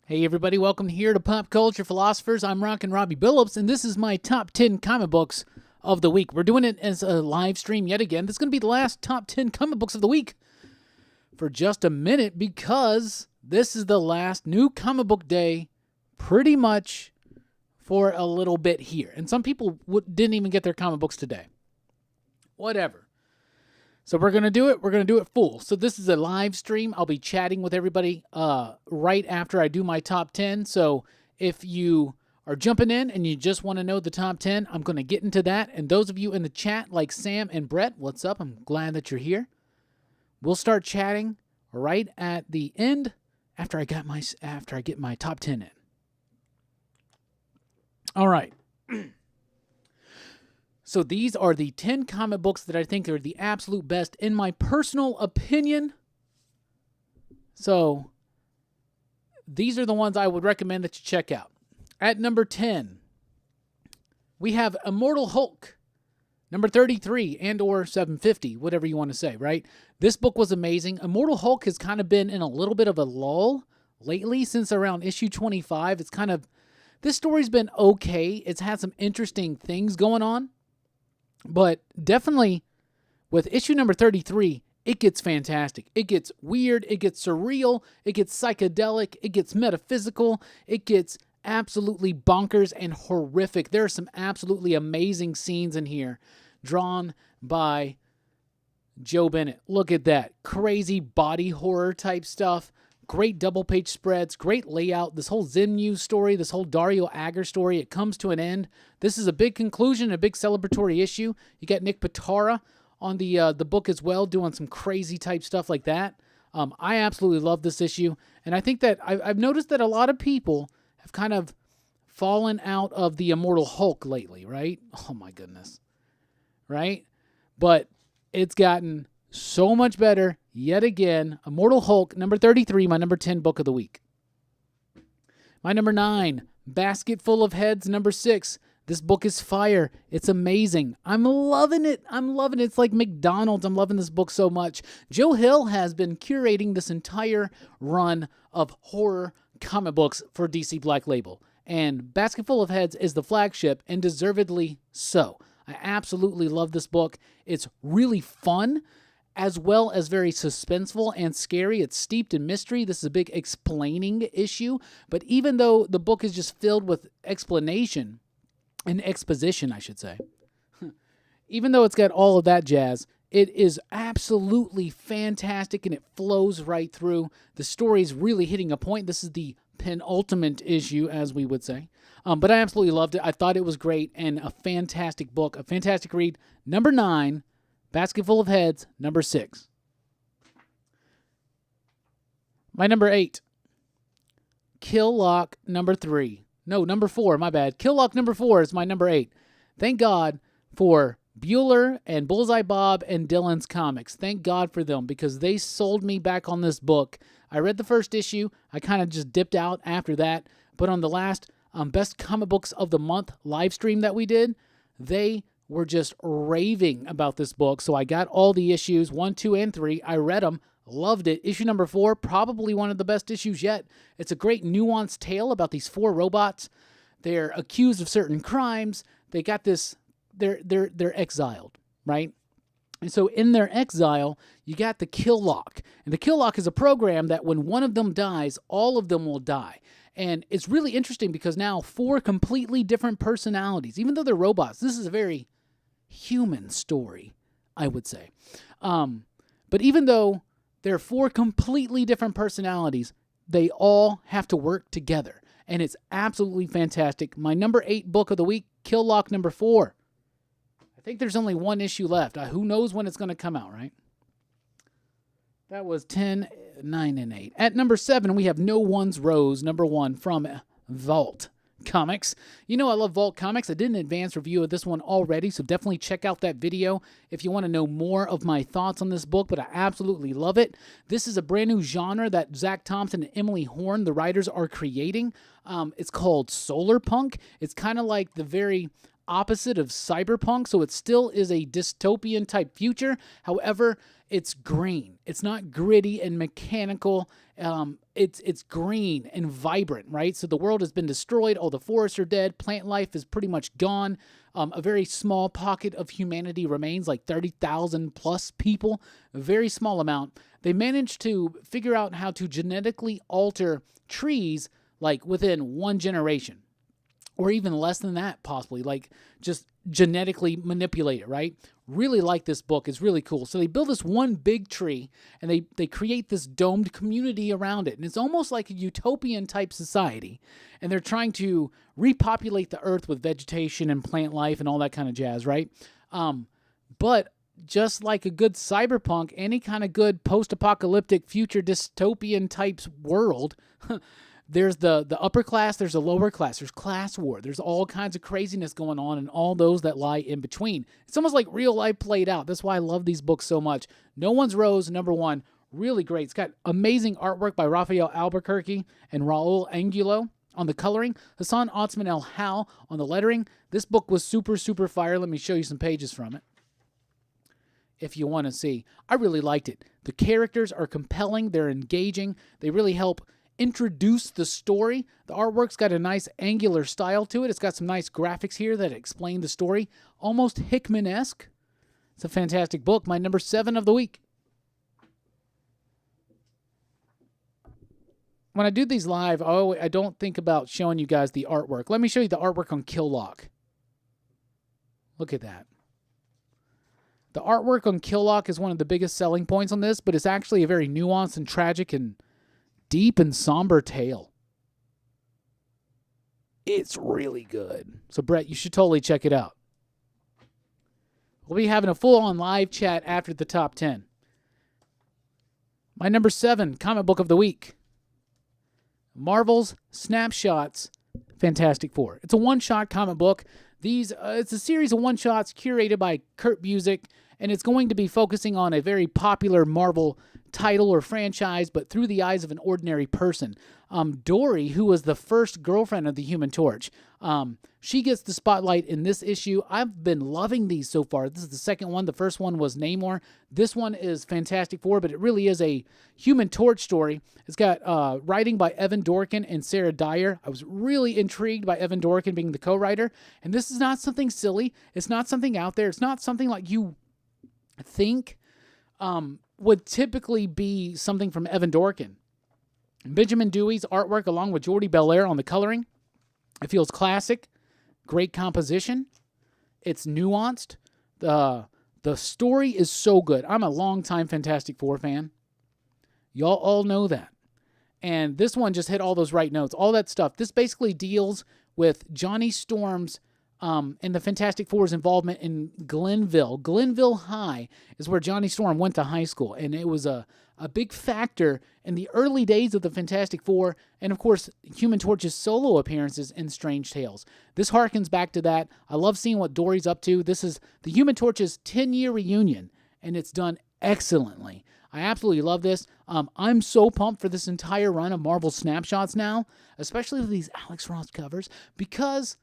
Hey everybody, welcome here to Pop Culture Philosophers. I'm Rockin Robbie Billups, and this is my top 10 comic books of the week. We're doing it as a live stream yet again. This is going to be the last top 10 comic books of the week for just a minute because this is the last new comic book day pretty much for a little bit here. And some people didn't even get their comic books today. Whatever. So we're going to do it. We're going to do it full. So this is a live stream. I'll be chatting with everybody right after I do my top 10. So if you are jumping in and you just want to know the top 10, I'm going to get into that. And those of you in the chat like Sam and Brett, what's up? I'm glad that you're here. We'll start chatting right at the end after I get my top 10 in. All right. So these are the 10 comic books that I think are the absolute best in my personal opinion. So these are the ones I would recommend that you check out. At number 10, we have Immortal Hulk. Number 33 and or 750, whatever you want to say, right? This book was amazing. Immortal Hulk has kind of been in a little bit of a lull lately since around issue 25. This story's been okay. It's had some interesting things going on. But definitely with issue number 33, it gets fantastic. It gets weird. It gets surreal. It gets psychedelic. It gets metaphysical. It gets absolutely bonkers and horrific. There are some absolutely amazing scenes in here drawn by Joe Bennett. Look at that. Crazy body horror type stuff. Great double page spreads, great layout. This whole Zinyu story, this whole Dario Agger story, it comes to an end. This is a big conclusion, a big celebratory issue. You got Nick Pitara on the book as well, doing some crazy type stuff like that. I absolutely love this issue, and I think that I've noticed that a lot of people have kind of fallen out of the Immortal Hulk lately, right? Oh my goodness, right? But it's gotten so much better yet again. Immortal Hulk, number 33, my number 10 book of the week. My number 9, Basket Full of Heads, number 6. This book is fire. It's amazing. I'm loving it. It's like McDonald's. I'm loving this book so much. Joe Hill has been curating this entire run of horror comic books for DC Black Label. And Basket Full of Heads is the flagship, and deservedly so. I absolutely love this book. It's really fun, as well as very suspenseful and scary. It's steeped in mystery. This is a big explaining issue. But even though the book is just filled with explanation and exposition, I should say, even though it's got all of that jazz, it is absolutely fantastic and it flows right through. The story is really hitting a point. This is the penultimate issue, as we would say. But I absolutely loved it. I thought it was great and a fantastic book, a fantastic read. Number 9, Basket Full of Heads, number 6. My number 8, Kill Lock, number 3. No, number 4, my bad. Kill Lock, number 4 is my number 8. Thank God for Bueller and Bullseye Bob and Dylan's comics. Thank God for them because they sold me back on this book. I read the first issue. I kind of just dipped out after that. But on the last Best Comic Books of the Month live stream that we did, they were just raving about this book. So I got all the issues, 1, 2, and 3. I read them, loved it. Issue number 4, probably one of the best issues yet. It's a great nuanced tale about these 4 robots. They're accused of certain crimes. They got this, they're exiled, right? And so in their exile, you got the Kill Lock. And the Kill Lock is a program that when one of them dies, all of them will die. And it's really interesting because now 4 completely different personalities, even though they're robots, this is a very human story, I would say. But even though they're 4 completely different personalities, they all have to work together. And it's absolutely fantastic. My number 8 book of the week, Kill Lock number 4. I think there's only one issue left. Who knows when it's going to come out, right? That was 10, 9, and 8. At number 7, we have No One's Rose, number 1 from Vault Comics. You know I love Vault Comics. I did an advanced review of this one already, so definitely check out that video if you want to know more of my thoughts on this book, but I absolutely love it. This is a brand new genre that Zach Thompson and Emily Horn, the writers, are creating. It's called solar punk. It's kind of like the very opposite of cyberpunk, so it still is a dystopian type future. However, it's green. It's not gritty and mechanical It's green and vibrant, right? So the world has been destroyed. All the forests are dead. Plant life is pretty much gone. A very small pocket of humanity remains, like 30,000 plus people, a very small amount. They managed to figure out how to genetically alter trees like within one generation, or even less than that, possibly, like just genetically manipulate it, right? Really like this book. It's really cool. So they build this one big tree, and they create this domed community around it. And it's almost like a utopian type society. And they're trying to repopulate the earth with vegetation and plant life and all that kind of jazz, right? But just like a good cyberpunk, any kind of good post-apocalyptic future dystopian types world, there's the upper class, there's a lower class, there's class war, there's all kinds of craziness going on, and all those that lie in between. It's almost like real life played out. That's why I love these books so much. No One's Rose, number one, really great. It's got amazing artwork by Rafael Albuquerque and Raul Angulo on the coloring, Hassan Otsman El Hal on the lettering. This book was super, super fire. Let me show you some pages from it if you want to see. I really liked it. The characters are compelling. They're engaging. They really help introduce the story. The artwork's got a nice angular style to it. It's got some nice graphics here that explain the story. Almost Hickman-esque. It's a fantastic book. My number 7 of the week. When I do these live, I don't think about showing you guys the artwork. Let me show you the artwork on Kill Lock. Look at that. The artwork on Kill Lock is one of the biggest selling points on this, but it's actually a very nuanced and tragic and deep and somber tale. It's really good. So, Brett, you should totally check it out. We'll be having a full-on live chat after the top 10. My number 7 comic book of the week. Marvel's Snapshots Fantastic Four. It's a one-shot comic book. It's a series of one-shots curated by Kurt Busiek, and it's going to be focusing on a very popular Marvel title or franchise, but through the eyes of an ordinary person. Dory, who was the first girlfriend of the Human Torch, she gets the spotlight in this issue. I've been loving these so far. This is the second one. The first one was Namor. This one is Fantastic Four, but it really is a Human Torch story. It's got writing by Evan Dorkin and Sarah Dyer. I was really intrigued by Evan Dorkin being the co-writer, and this is not something silly. It's not something out there. It's not something like you think would typically be something from Evan Dorkin. Benjamin Dewey's artwork along with Jordi Belair on the coloring. It feels classic. Great composition. It's nuanced. The story is so good. I'm a longtime Fantastic Four fan. Y'all all know that. And this one just hit all those right notes. All that stuff. This basically deals with Johnny Storm's and the Fantastic Four's involvement in Glenville. Glenville High is where Johnny Storm went to high school, and it was a big factor in the early days of the Fantastic Four, and of course, Human Torch's solo appearances in Strange Tales. This harkens back to that. I love seeing what Dory's up to. This is the Human Torch's 10-year reunion, and it's done excellently. I absolutely love this. I'm so pumped for this entire run of Marvel Snapshots now, especially with these Alex Ross covers, because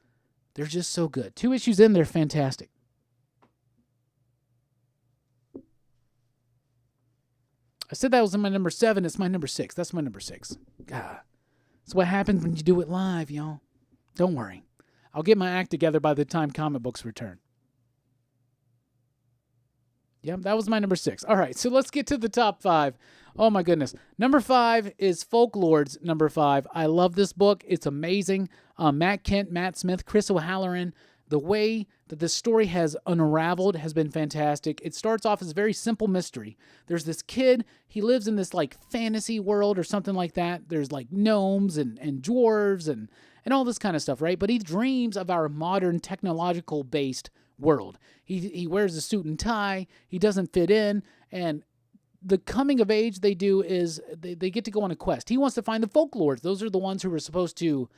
they're just so good. 2 issues in, they're fantastic. I said that was in my number 7. It's my number 6. That's my number 6. God. That's what happens when you do it live, y'all. Don't worry. I'll get my act together by the time comic books return. Yep, that was my number 6. All right, so let's get to the top 5. Oh, my goodness. Number 5 is Folklords, number 5. I love this book. It's amazing. Matt Kent, Matt Smith, Chris O'Halloran. The way that this story has unraveled has been fantastic. It starts off as a very simple mystery. There's this kid. He lives in this, like, fantasy world or something like that. There's, like, gnomes and dwarves and all this kind of stuff, right? But he dreams of our modern technological-based world. He wears a suit and tie. He doesn't fit in. And the coming of age they do is they get to go on a quest. He wants to find the Folklords. Those are the ones who are supposed to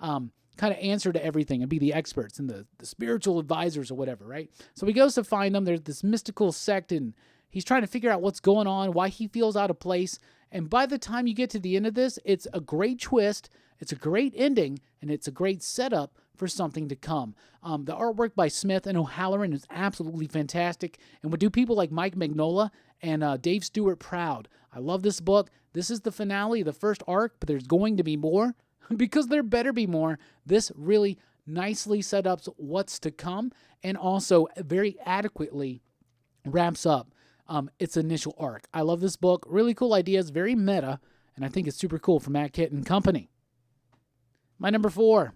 kind of answer to everything and be the experts and the spiritual advisors or whatever, right? So he goes to find them. There's this mystical sect, and he's trying to figure out what's going on, why he feels out of place. And by the time you get to the end of this, it's a great twist, it's a great ending, and it's a great setup for something to come. The artwork by Smith and O'Halloran is absolutely fantastic, and would do people like Mike Mignola and Dave Stewart proud. I love this book. This is the finale, the first arc, but there's going to be more because there better be more. This really nicely set up what's to come and also very adequately wraps up its initial arc. I love this book. Really cool ideas, very meta, and I think it's super cool from Matt Kitt and company. My number 4,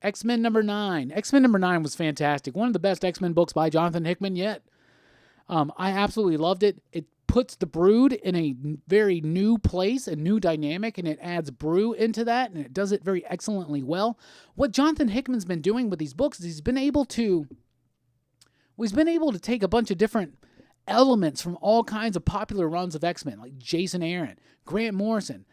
X-Men number 9. X-Men number 9 was fantastic. One of the best X-Men books by Jonathan Hickman yet. I absolutely loved it. It puts the Brood in a very new place, a new dynamic, and it adds Brew into that, and it does it very excellently well. What Jonathan Hickman's been doing with these books is he's been able to take a bunch of different elements from all kinds of popular runs of X-Men, like Jason Aaron, Grant Morrison,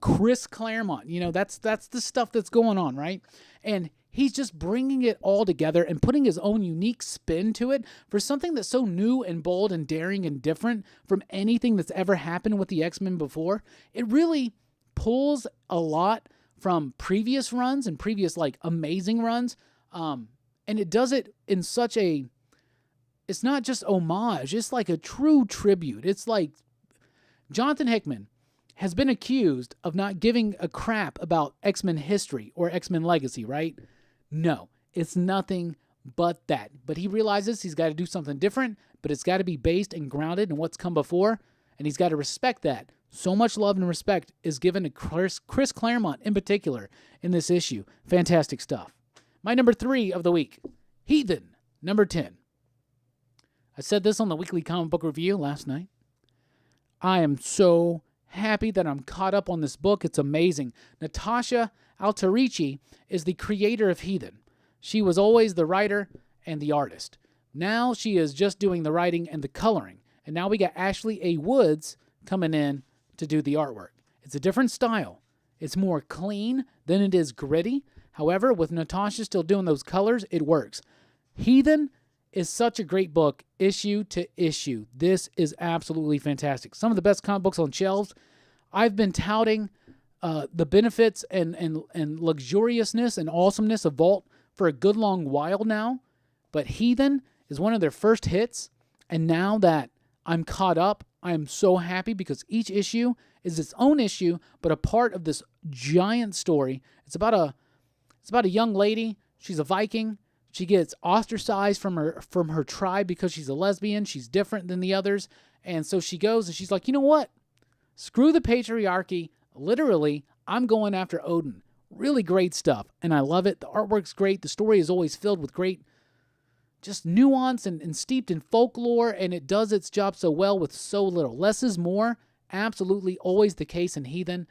Chris Claremont. That's the stuff that's going on, right? And he's just bringing it all together and putting his own unique spin to it for something that's so new and bold and daring and different from anything that's ever happened with the X-Men before. It really pulls a lot from previous runs and previous amazing runs. And it does it in such a, it's not just homage, it's like a true tribute. It's like Jonathan Hickman has been accused of not giving a crap about X-Men history or X-Men legacy, right? No, it's nothing but that. But he realizes he's got to do something different, but it's got to be based and grounded in what's come before, and he's got to respect that. So much love and respect is given to Chris Claremont in particular in this issue. Fantastic stuff. My number 3 of the week, Heathen, number 10. I said this on the weekly comic book review last night. I am so happy that I'm caught up on this book. It's amazing. Natasha Alterici is the creator of Heathen. She was always the writer and the artist. Now she is just doing the writing and the coloring. And now we got Ashley A. Woods coming in to do the artwork. It's a different style. It's more clean than it is gritty. However, with Natasha still doing those colors, it works. Heathen is such a great book, issue to issue. This is absolutely fantastic. Some of the best comic books on shelves. I've been touting the benefits and luxuriousness and awesomeness of Vault for a good long while now, but Heathen is one of their first hits, and now that I'm caught up, I am so happy because each issue is its own issue, but a part of this giant story. It's about a young lady. She's a Viking. She gets ostracized from her tribe because she's a lesbian. She's different than the others. And so she goes and she's like, you know what? Screw the patriarchy. Literally, I'm going after Odin. Really great stuff. And I love it. The artwork's great. The story is always filled with great just nuance and steeped in folklore. And it does its job so well with so little. Less is more. Absolutely always the case in Heathen.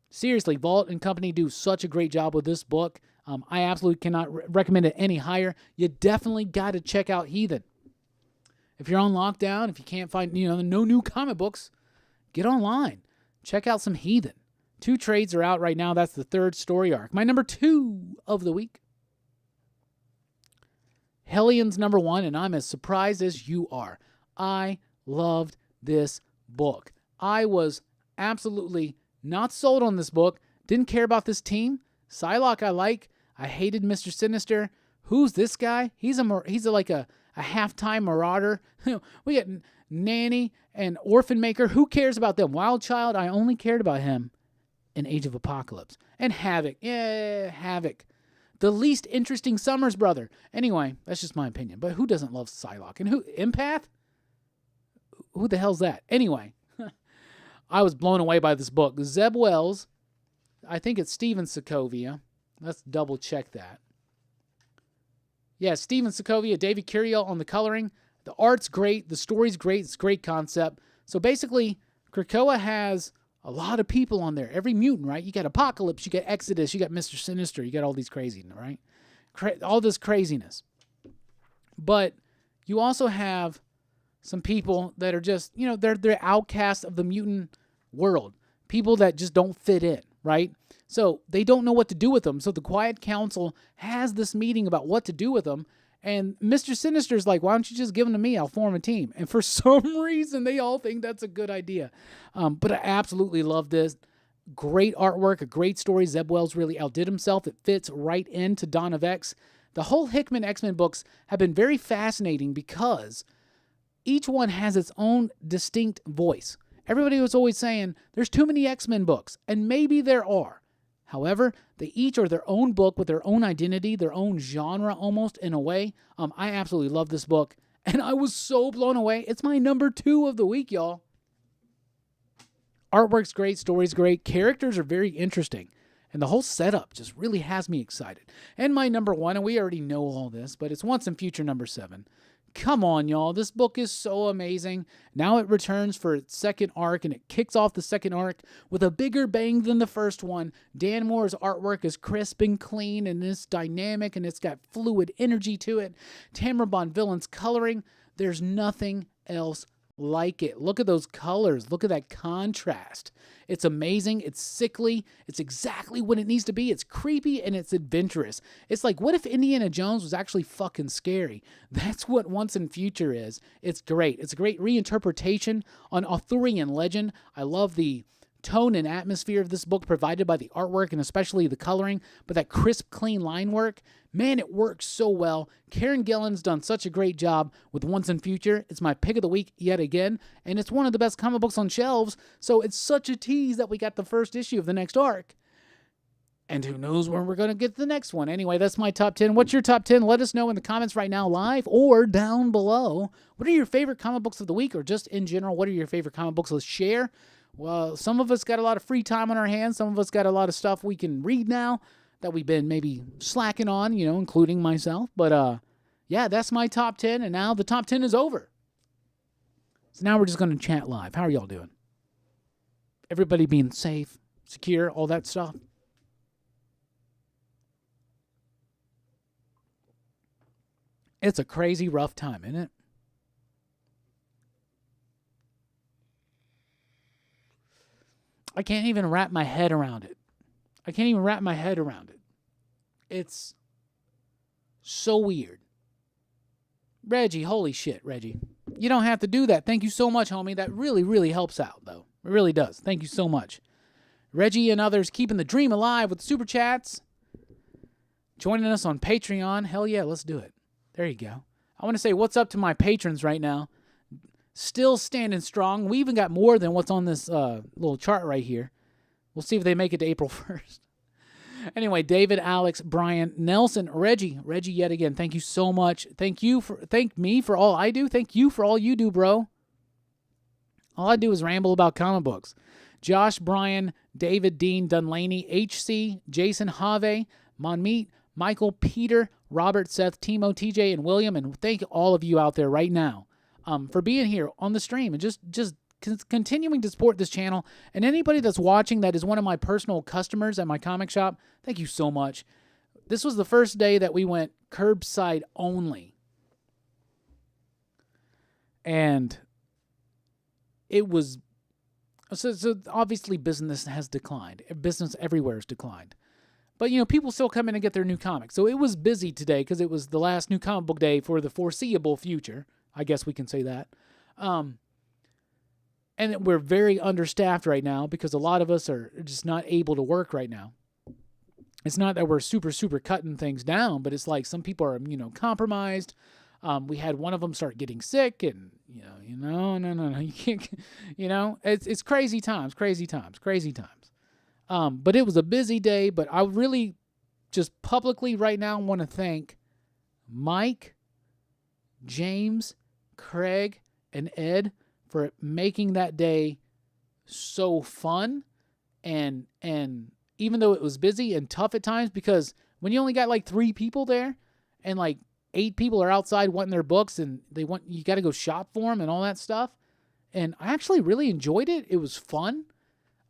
Seriously, Vault and company do such a great job with this book. I absolutely cannot recommend it any higher. You definitely got to check out Heathen. If you're on lockdown, if you can't find no new comic books, get online. Check out some Heathen. 2 trades are out right now. That's the 3rd story arc. My number 2 of the week, Hellions number 1, and I'm as surprised as you are. I loved this book. I was absolutely not sold on this book. Didn't care about this team. Psylocke I like. I hated Mr. Sinister. Who's this guy? He's like a halftime marauder. We got Nanny and Orphan Maker. Who cares about them? Wild Child, I only cared about him in Age of Apocalypse. And Havoc. Yeah, Havoc. The least interesting Summers brother. Anyway, that's just my opinion. But who doesn't love Psylocke? And who? Empath? Who the hell's that? Anyway, I was blown away by this book. Zeb Wells. I think it's Steven Sokovia. Let's double check that. Yeah, Steven Sokovia, David Curiel on the coloring. The art's great. The story's great. It's a great concept. So basically, Krakoa has a lot of people on there. Every mutant, right? You got Apocalypse, you got Exodus, you got Mr. Sinister, you got all these craziness, right? All this craziness. But you also have some people that are just, they're outcasts of the mutant world. People that just don't fit in, right? So they don't know what to do with them. So the Quiet Council has this meeting about what to do with them. And Mr. Sinister's like, why don't you just give them to me? I'll form a team. And for some reason, they all think that's a good idea. But I absolutely love this. Great artwork, a great story. Zeb Wells really outdid himself. It fits right into Dawn of X. The whole Hickman X-Men books have been very fascinating because each one has its own distinct voice. Everybody was always saying, there's too many X-Men books, and maybe there are. However, they each are their own book with their own identity, their own genre almost, in a way. I absolutely love this book, and I was so blown away. It's my number 2 of the week, y'all. Artwork's great, story's great, characters are very interesting, and the whole setup just really has me excited. And my number 1, and we already know all this, but it's Once and Future number 7. Come on, y'all. This book is so amazing. Now it returns for its second arc, and it kicks off the second arc with a bigger bang than the first one. Dan Moore's artwork is crisp and clean, and it's dynamic, and it's got fluid energy to it. Tamara Bonvillain's coloring, there's nothing else like it. Look at those colors. Look at that contrast. It's amazing. It's sickly. It's exactly what it needs to be. It's creepy and it's adventurous. It's like, what if Indiana Jones was actually fucking scary? That's what Once and Future is. It's great. It's a great reinterpretation on Arthurian legend. I love the tone and atmosphere of this book provided by the artwork and especially the coloring, but that crisp, clean line work, man, it works so well. Karen Gillan's done such a great job with Once and Future. It's my pick of the week yet again, and it's one of the best comic books on shelves, so it's such a tease that we got the first issue of the next arc. And who knows when we're going to get the next one. Anyway, that's my top 10. What's your top 10? Let us know in the comments right now, live or down below. What are your favorite comic books of the week, or just in general, what are your favorite comic books? Let's share. Well, some of us got a lot of free time on our hands. Some of us got a lot of stuff we can read now that we've been maybe slacking on, including myself. But, yeah, that's my top 10, and now the top 10 is over. So now we're just going to chat live. How are y'all doing? Everybody being safe, secure, all that stuff? It's a crazy rough time, isn't it? I can't even wrap my head around it. It's so weird. Reggie, holy shit, Reggie. You don't have to do that. Thank you so much, homie. That really, really helps out, though. It really does. Thank you so much. Reggie and others keeping the dream alive with super chats. Joining us on Patreon. Hell yeah, let's do it. There you go. I want to say what's up to my patrons right now. Still standing strong. We even got more than what's on this little chart right here. We'll see if they make it to April 1st. Anyway, David, Alex, Brian, Nelson, Reggie yet again. Thank you so much. Thank me for all I do. Thank you for all you do, bro. All I do is ramble about comic books. Josh, Brian, David, Dean, Dunlaney, HC, Jason, Have, Monmeet, Michael, Peter, Robert, Seth, Timo, TJ, and William, and thank all of you out there right now for being here on the stream and just continuing to support this channel. And anybody that's watching that is one of my personal customers at my comic shop, thank you so much. This was the first day that we went curbside only. And it was... So obviously business has declined. Business everywhere has declined. But, people still come in and get their new comics. So it was busy today because it was the last new comic book day for the foreseeable future. I guess we can say that. And we're very understaffed right now because a lot of us are just not able to work right now. It's not that we're super, super cutting things down, but it's like some people are, compromised. We had one of them start getting sick and, no, you can't, it's crazy times. But it was a busy day, but I really just publicly right now want to thank Mike, James, Craig, and Ed for making that day so fun. And even though it was busy and tough at times, because when you only got like 3 people there and like 8 people are outside wanting their books and you got to go shop for them and all that stuff. And I actually really enjoyed it. It was fun.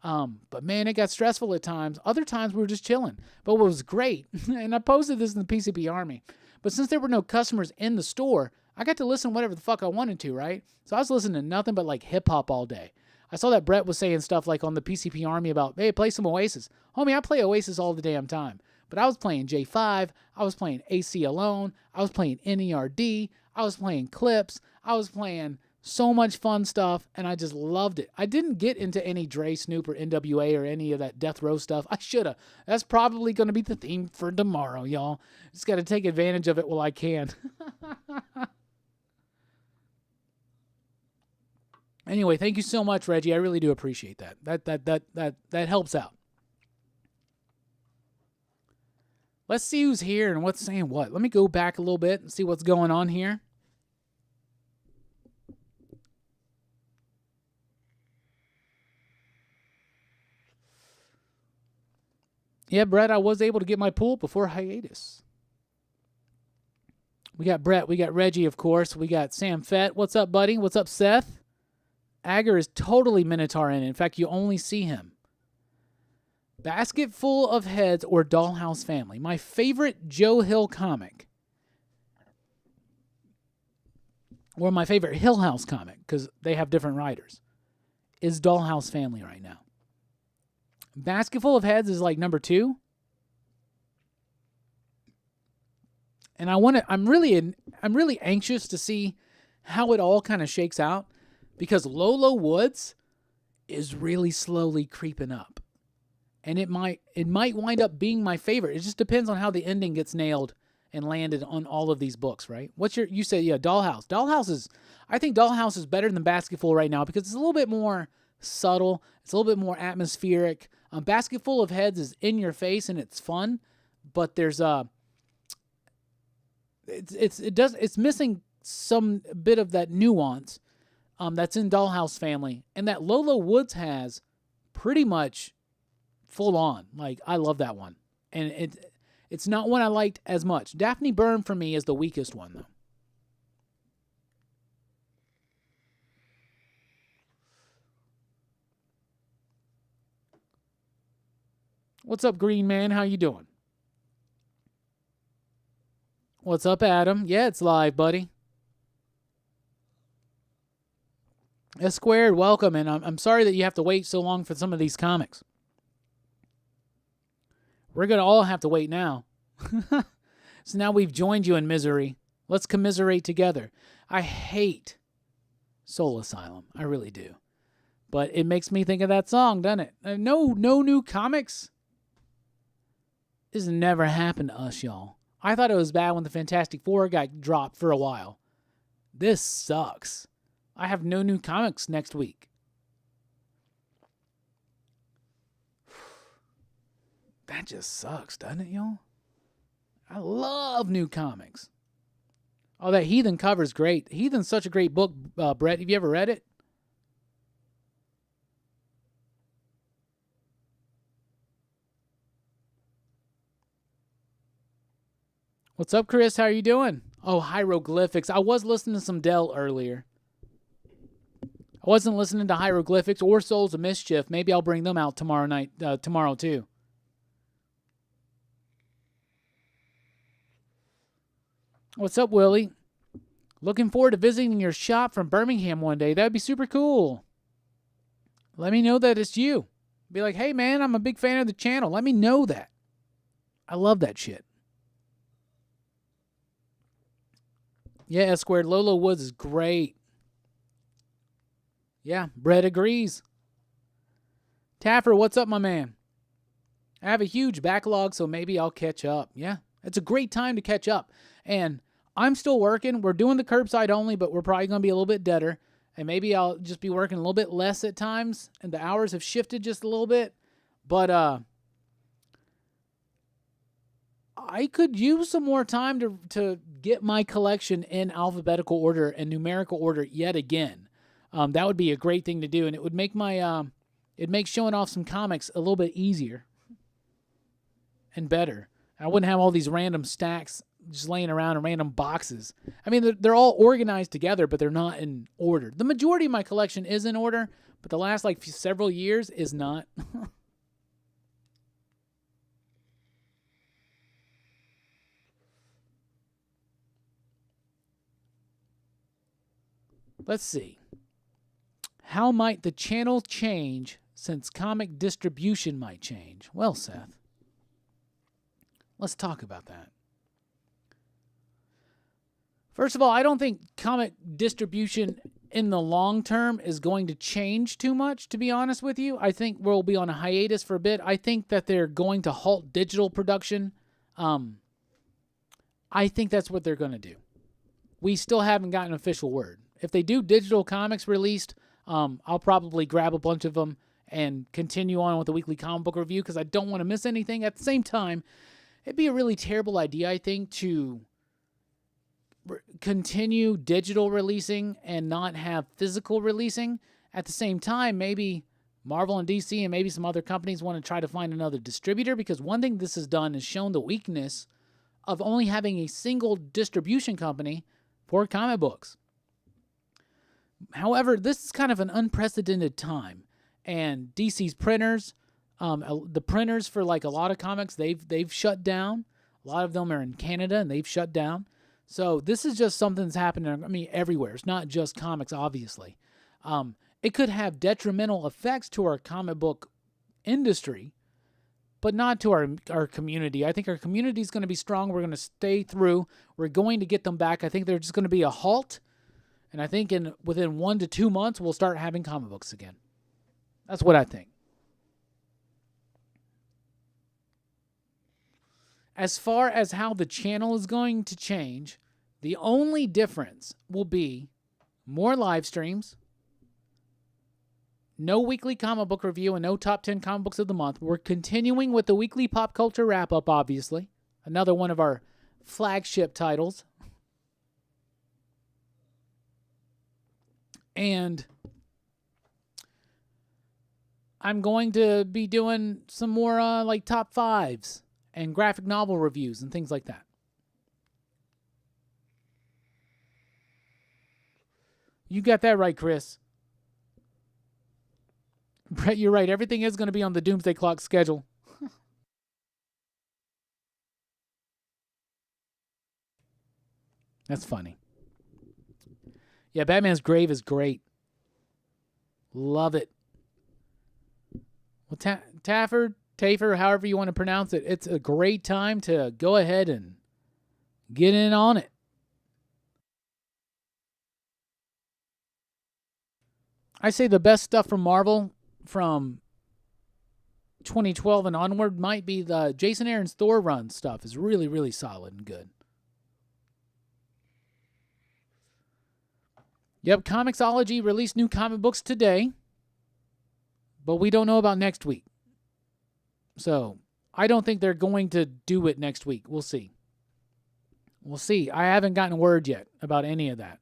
But man, it got stressful at times. Other times we were just chilling. But what was great, and I posted this in the PCP Army, but since there were no customers in the store, I got to listen to whatever the fuck I wanted to, right? So I was listening to nothing but like hip hop all day. I saw that Brett was saying stuff like on the PCP Army about, hey, play some Oasis. Homie, I play Oasis all the damn time. But I was playing J5, I was playing AC Alone, I was playing NERD, I was playing Clips, I was playing so much fun stuff, and I just loved it. I didn't get into any Dre, Snoop, or NWA or any of that Death Row stuff. I should have. That's probably going to be the theme for tomorrow, y'all. Just got to take advantage of it while I can. Anyway, thank you so much, Reggie. I really do appreciate that. That helps out. Let's see who's here and what's saying what. Let me go back a little bit and see what's going on here. Yeah, Brett, I was able to get my pool before hiatus. We got Brett. We got Reggie, of course. We got Sam Fett. What's up, buddy? What's up, Seth? Agar is totally Minotaur in. In fact, you only see him. Basket Full of Heads or Dollhouse Family. My favorite Joe Hill comic. Or my favorite Hill House comic, because they have different writers, is Dollhouse Family right now. Basket Full of Heads is like number 2. And I'm really anxious to see how it all kind of shakes out, because Lolo Woods is really slowly creeping up. And it might wind up being my favorite. It just depends on how the ending gets nailed and landed on all of these books, right? You said, yeah, Dollhouse. I think Dollhouse is better than Basketful right now because it's a little bit more subtle. It's a little bit more atmospheric. Basketful of Heads is in your face and it's fun, but there's it's missing some bit of that nuance that's in Dollhouse Family, and that Lolo Woods has pretty much full on. Like, I love that one, and it's not one I liked as much. Daphne Byrne for me is the weakest one though. What's up, Green Man? How you doing? What's up, Adam? Yeah, it's live, buddy. S Squared, welcome, and I'm sorry that you have to wait so long for some of these comics. We're going to all have to wait now. So now we've joined you in misery. Let's commiserate together. I hate Soul Asylum. I really do. But it makes me think of that song, doesn't it? No new comics? This has never happened to us, y'all. I thought it was bad when the Fantastic Four got dropped for a while. This sucks. I have no new comics next week. That just sucks, doesn't it, y'all? I love new comics. Oh, that Heathen cover's great. Heathen's such a great book, Brett. Have you ever read it? What's up, Chris? How are you doing? Oh, Hieroglyphics. I was listening to some Dell earlier. I wasn't listening to Hieroglyphics or Souls of Mischief. Maybe I'll bring them out tomorrow too. What's up, Willie? Looking forward to visiting your shop from Birmingham one day. That'd be super cool. Let me know that it's you. Be like, hey, man, I'm a big fan of the channel. Let me know that. I love that shit. Yeah, S Squared. Lolo Woods is great. Yeah, Brett agrees. Taffer, what's up, my man? I have a huge backlog, so maybe I'll catch up. Yeah, it's a great time to catch up. And I'm still working. We're doing the curbside only, but we're probably going to be a little bit deader. And maybe I'll just be working a little bit less at times. And the hours have shifted just a little bit. But I could use some more time to get my collection in alphabetical order and numerical order yet again. That would be a great thing to do, and it would make it'd make showing off some comics a little bit easier and better. I wouldn't have all these random stacks just laying around in random boxes. I mean, they're all organized together, but they're not in order. The majority of my collection is in order, but the last several years is not. Let's see. How might the channel change since comic distribution might change? Well, Seth, let's talk about that. First of all, I don't think comic distribution in the long term is going to change too much, to be honest with you. I think we'll be on a hiatus for a bit. I think that they're going to halt digital production. I think that's what they're going to do. We still haven't gotten an official word. If they do digital comics released I'll probably grab a bunch of them and continue on with the weekly comic book review because I don't want to miss anything. At the same time, it'd be a really terrible idea, I think, to continue digital releasing and not have physical releasing. At the same time, maybe Marvel and DC and maybe some other companies want to try to find another distributor, because one thing this has done is shown the weakness of only having a single distribution company for comic books. However, this is kind of an unprecedented time, and DC's printers, the printers for like a lot of comics, they've shut down. A lot of them are in Canada and they've shut down. So this is just something that's happening, I mean, everywhere. It's not just comics, obviously. It could have detrimental effects to our comic book industry, but not to our community. I think our community is going to be strong. We're going to stay through. We're going to get them back. I think there's just going to be a halt, and I think within 1 to 2 months, we'll start having comic books again. That's what I think. As far as how the channel is going to change, the only difference will be more live streams, no weekly comic book review, and no top 10 comic books of the month. We're continuing with the weekly pop culture wrap-up, obviously. Another one of our flagship titles. And I'm going to be doing some more like top fives and graphic novel reviews and things like that. You got that right, Chris. Brett, you're right. Everything is going to be on the Doomsday Clock schedule. That's funny. Yeah, Batman's Grave is great. Love it. Well, Tafer, however you want to pronounce it, it's a great time to go ahead and get in on it. I say the best stuff from Marvel from 2012 and onward might be the Jason Aaron's Thor run stuff. Is really, really solid and good. Yep, Comixology released new comic books today, but we don't know about next week. So I don't think they're going to do it next week. We'll see. We'll see. I haven't gotten word yet about any of that.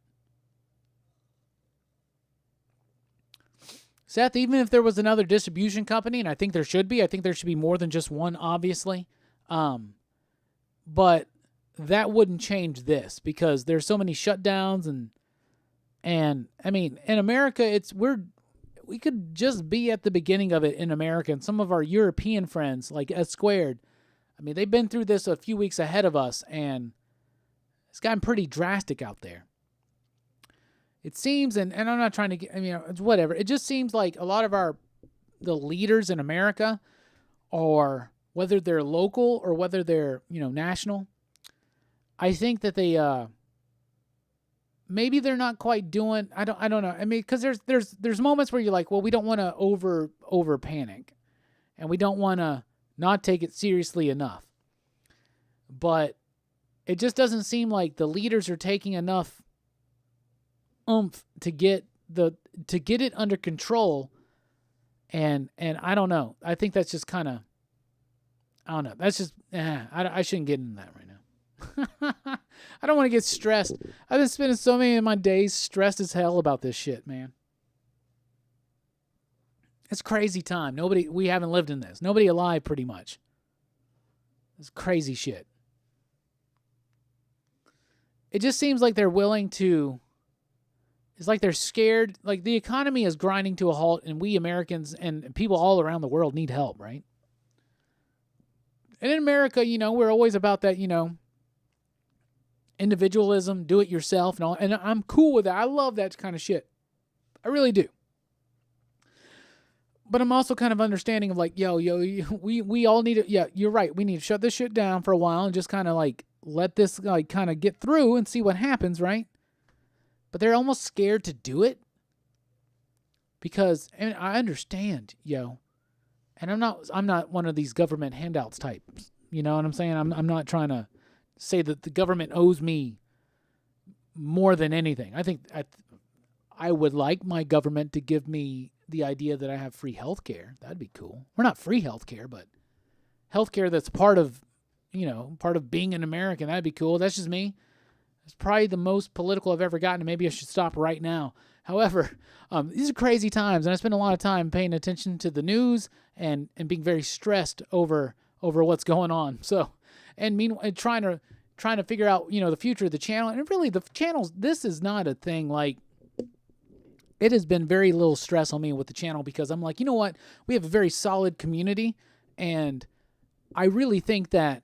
Seth, even if there was another distribution company, and I think there should be more than just one, obviously. But that wouldn't change this because there's so many shutdowns and I mean, in America, we could just be at the beginning of it in America, and some of our European friends, like S Squared, I mean, they've been through this a few weeks ahead of us, and it's gotten pretty drastic out there. It seems, and I'm not trying to get, I mean, it's whatever. It just seems like a lot of the leaders in America, or whether they're local or whether they're, national, I think that they, maybe they're not quite doing, I don't know. I mean, because there's moments where you're like, well, we don't want to over panic, and we don't want to not take it seriously enough. But it just doesn't seem like the leaders are taking enough oomph to get it under control. And I don't know. I think that's just kind of, I don't know. That's just, I shouldn't get into that right now. I don't want to get stressed. I've been spending so many of my days stressed as hell about this shit, man. It's crazy time. We haven't lived in this. Nobody alive, pretty much. It's crazy shit. It just seems like they're willing to, it's like they're scared. Like the economy is grinding to a halt, and we Americans and people all around the world need help, right? And in America, we're always about that, individualism, do it yourself, and all. And I'm cool with that. I love that kind of shit. I really do. But I'm also kind of understanding of like, we all need to, yeah, you're right. We need to shut this shit down for a while and just kind of like let this like kind of get through and see what happens, right? But they're almost scared to do it because, and I understand, and I'm not one of these government handouts types. You know what I'm saying? I'm not trying to say that the government owes me more than anything. I think I would like my government to give me the idea that I have free health care. That'd be cool. Or not free health care, but health care that's part of being an American. That'd be cool. That's just me. It's probably the most political I've ever gotten, and maybe I should stop right now. However, these are crazy times, and I spend a lot of time paying attention to the news and being very stressed over what's going on. So, and meanwhile, trying to figure out, the future of the channel. And really, the channels, this is not a thing like, it has been very little stress on me with the channel because I'm like, you know what? We have a very solid community, and I really think that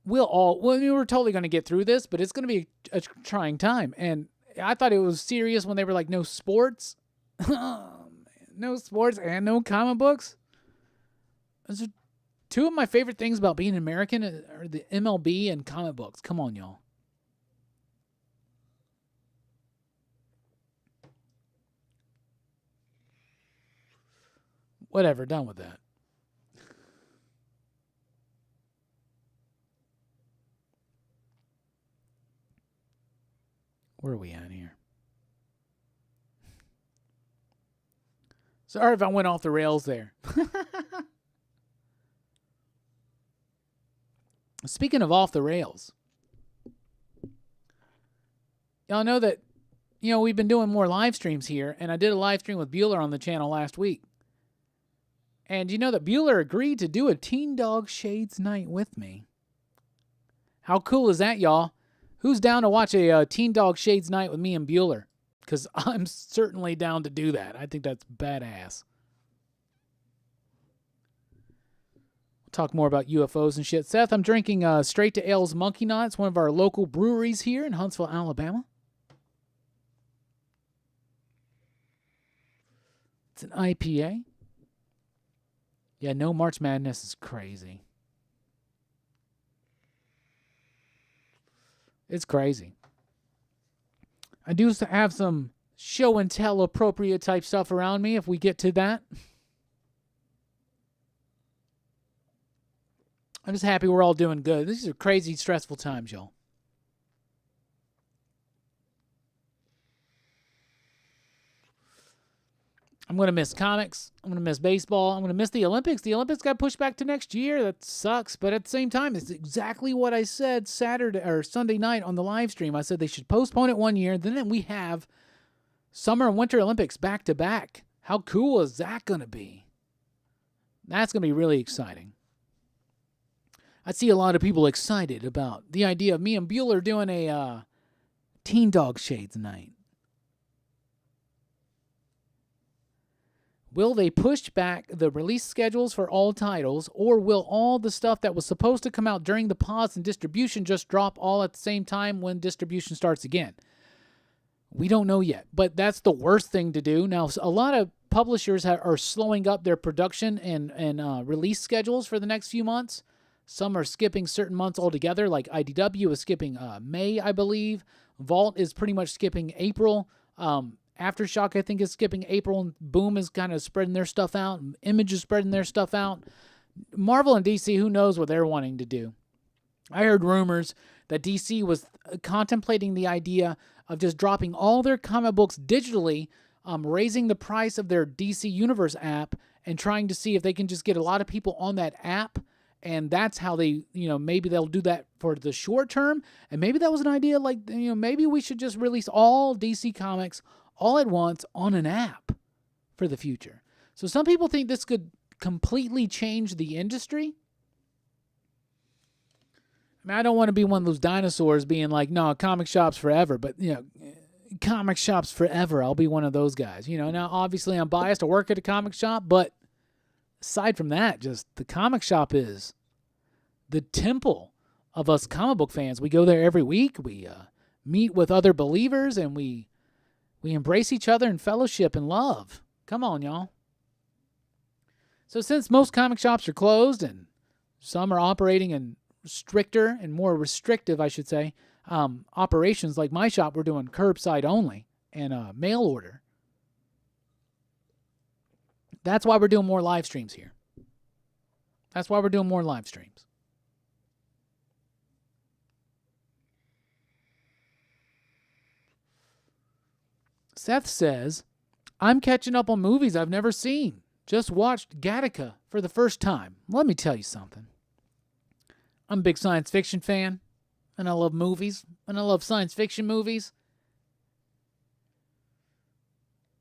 we're totally going to get through this, but it's going to be a trying time. And I thought it was serious when they were like, no sports. No sports and no comic books. Those are two of my favorite things about being American are the MLB and comic books. Come on, y'all. Whatever, done with that. Where are we at here? Sorry if I went off the rails there. Speaking of off the rails, y'all know that, we've been doing more live streams here, and I did a live stream with Bueller on the channel last week. And you know that Bueller agreed to do a Teen Dog Shades night with me. How cool is that, y'all? Who's down to watch a Teen Dog Shades night with me and Bueller? Because I'm certainly down to do that. I think that's badass. We'll talk more about UFOs and shit. Seth, I'm drinking Straight to Ale's Monkey Knot. It's one of our local breweries here in Huntsville, Alabama. It's an IPA. Yeah, no March Madness is crazy. It's crazy. I do have some show and tell appropriate type stuff around me if we get to that. I'm just happy we're all doing good. These are crazy, stressful times, y'all. I'm going to miss comics. I'm going to miss baseball. I'm going to miss the Olympics. The Olympics got pushed back to next year. That sucks. But at the same time, it's exactly what I said Saturday or Sunday night on the live stream. I said they should postpone it 1 year. Then we have Summer and Winter Olympics back to back. How cool is that going to be? That's going to be really exciting. I see a lot of people excited about the idea of me and Bueller doing a Teen Dog Shades night. Will they push back the release schedules for all titles, or will all the stuff that was supposed to come out during the pause in distribution just drop all at the same time when distribution starts again? We don't know yet, but that's the worst thing to do. Now, a lot of publishers are slowing up their production and release schedules for the next few months. Some are skipping certain months altogether, like IDW is skipping May, I believe. Vault is pretty much skipping April. Aftershock, I think, is skipping April, and Boom is kind of spreading their stuff out. And Image is spreading their stuff out. Marvel and DC, who knows what they're wanting to do. I heard rumors that DC was contemplating the idea of just dropping all their comic books digitally, raising the price of their DC Universe app, and trying to see if they can just get a lot of people on that app. And that's how they, maybe they'll do that for the short term. And maybe that was an idea like, maybe we should just release all DC comics all at once on an app for the future. So some people think this could completely change the industry. I mean, I don't want to be one of those dinosaurs being like, no, comic shops forever. But, comic shops forever. I'll be one of those guys. Now, obviously, I'm biased. I work at a comic shop. But aside from that, just the comic shop is the temple of us comic book fans. We go there every week. We meet with other believers, and we embrace each other in fellowship and love. Come on, y'all. So since most comic shops are closed and some are operating in stricter and more restrictive, I should say, operations like my shop, we're doing curbside only and mail order. That's why we're doing more live streams here. That's why we're doing more live streams. Seth says, I'm catching up on movies I've never seen. Just watched Gattaca for the first time. Let me tell you something. I'm a big science fiction fan, and I love movies, and I love science fiction movies.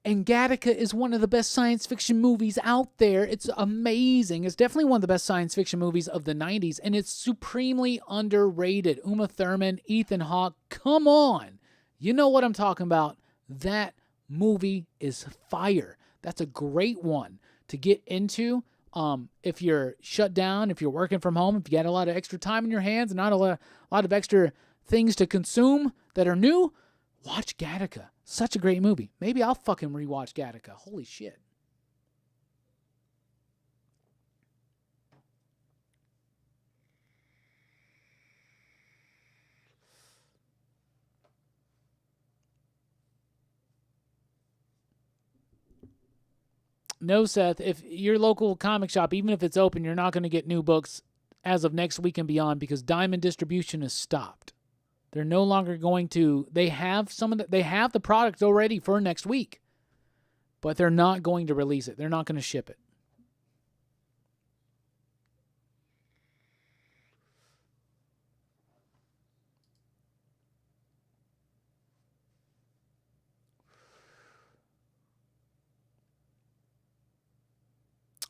And Gattaca is one of the best science fiction movies out there. It's amazing. It's definitely one of the best science fiction movies of the 90s, and it's supremely underrated. Uma Thurman, Ethan Hawke, come on. You know what I'm talking about. That movie is fire. That's a great one to get into. If you're shut down, if you're working from home, if you got a lot of extra time in your hands and not a lot of extra things to consume that are new, watch Gattaca. Such a great movie. Maybe I'll fucking rewatch Gattaca. Holy shit. No, Seth, if your local comic shop, even if it's open, you're not going to get new books as of next week and beyond because Diamond distribution is stopped. They're no longer going to. They have the product already for next week, but they're not going to release it. They're not going to ship it.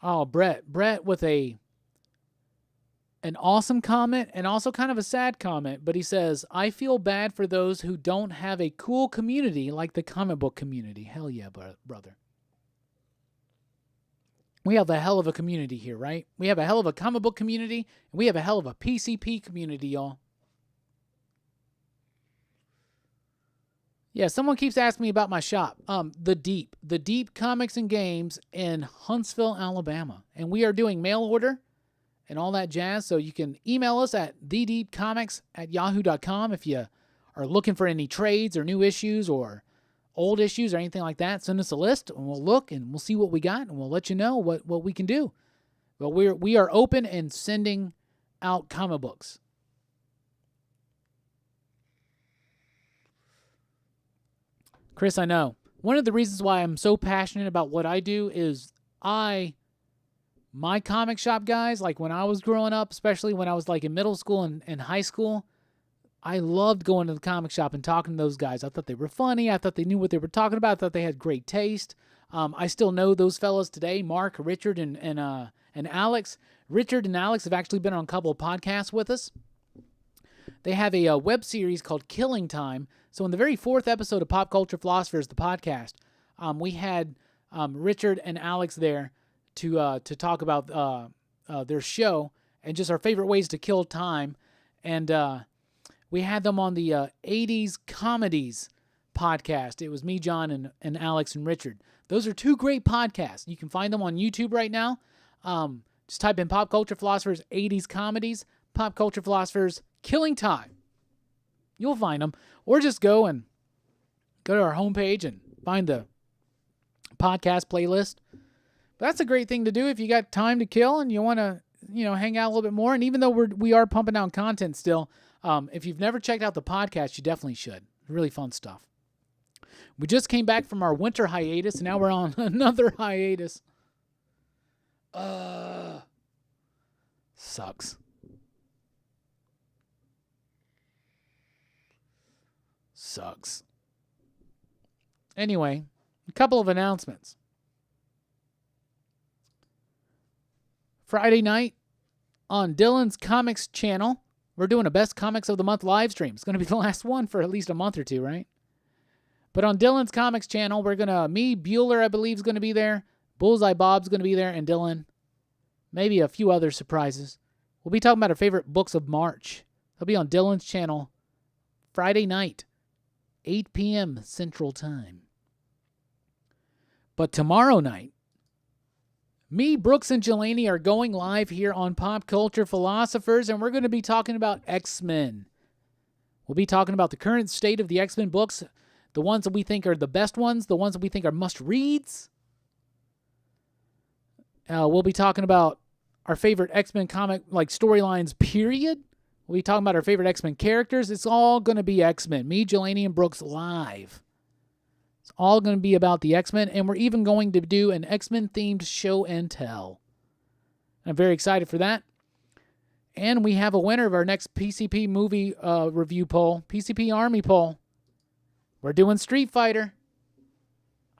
Oh, Brett with an awesome comment and also kind of a sad comment, but he says, I feel bad for those who don't have a cool community like the comic book community. Hell yeah, brother. We have a hell of a community here, right? We have a hell of a comic book community, and we have a hell of a PCP community, y'all. Yeah, someone keeps asking me about my shop. The Deep Comics and Games in Huntsville, Alabama. And we are doing mail order and all that jazz. So you can email us at thedeepcomics@yahoo.com if you are looking for any trades or new issues or old issues or anything like that. Send us a list and we'll look and we'll see what we got and we'll let you know what we can do. But we are open and sending out comic books. Chris, I know. One of the reasons why I'm so passionate about what I do is my comic shop guys, like when I was growing up, especially when I was like in middle school and high school, I loved going to the comic shop and talking to those guys. I thought they were funny. I thought they knew what they were talking about. I thought they had great taste. I still know those fellas today, Mark, Richard, and Alex. Richard and Alex have actually been on a couple of podcasts with us. They have a web series called Killing Time. So in the very 4th episode of Pop Culture Philosophers, the podcast, we had Richard and Alex there to talk about their show and just our favorite ways to kill time. And we had them on the 80s Comedies podcast. It was me, John, and Alex and Richard. Those are 2 great podcasts. You can find them on YouTube right now. Just type in Pop Culture Philosophers 80s Comedies, Pop Culture Philosophers Killing Time. You'll find them. Or just go to our homepage and find the podcast playlist. But that's a great thing to do if you got time to kill and you want to, hang out a little bit more. And even though we are pumping out content still, if you've never checked out the podcast, you definitely should. Really fun stuff. We just came back from our winter hiatus, and now we're on another hiatus. Sucks. Sucks. Anyway, a couple of announcements. Friday night on Dylan's Comics channel, we're doing a Best Comics of the Month live stream. It's going to be the last one for at least a month or two, right? But on Dylan's Comics channel, me, Bueller, I believe, is going to be there. Bullseye Bob's going to be there, and Dylan. Maybe a few other surprises. We'll be talking about our favorite books of March. They'll be on Dylan's channel Friday night, 8 p.m. Central Time. But tomorrow night, me, Brooks, and Jelani are going live here on Pop Culture Philosophers, and we're going to be talking about X-Men. We'll be talking about the current state of the X-Men books, the ones that we think are the best ones, the ones that we think are must-reads. We'll be talking about our favorite X-Men comic, like storylines, period. We'll be talking about our favorite X-Men characters. It's all going to be X-Men. Me, Jelani, and Brooks live. It's all going to be about the X-Men, and we're even going to do an X-Men-themed show and tell. I'm very excited for that. And we have a winner of our next PCP movie review poll, PCP Army poll. We're doing Street Fighter.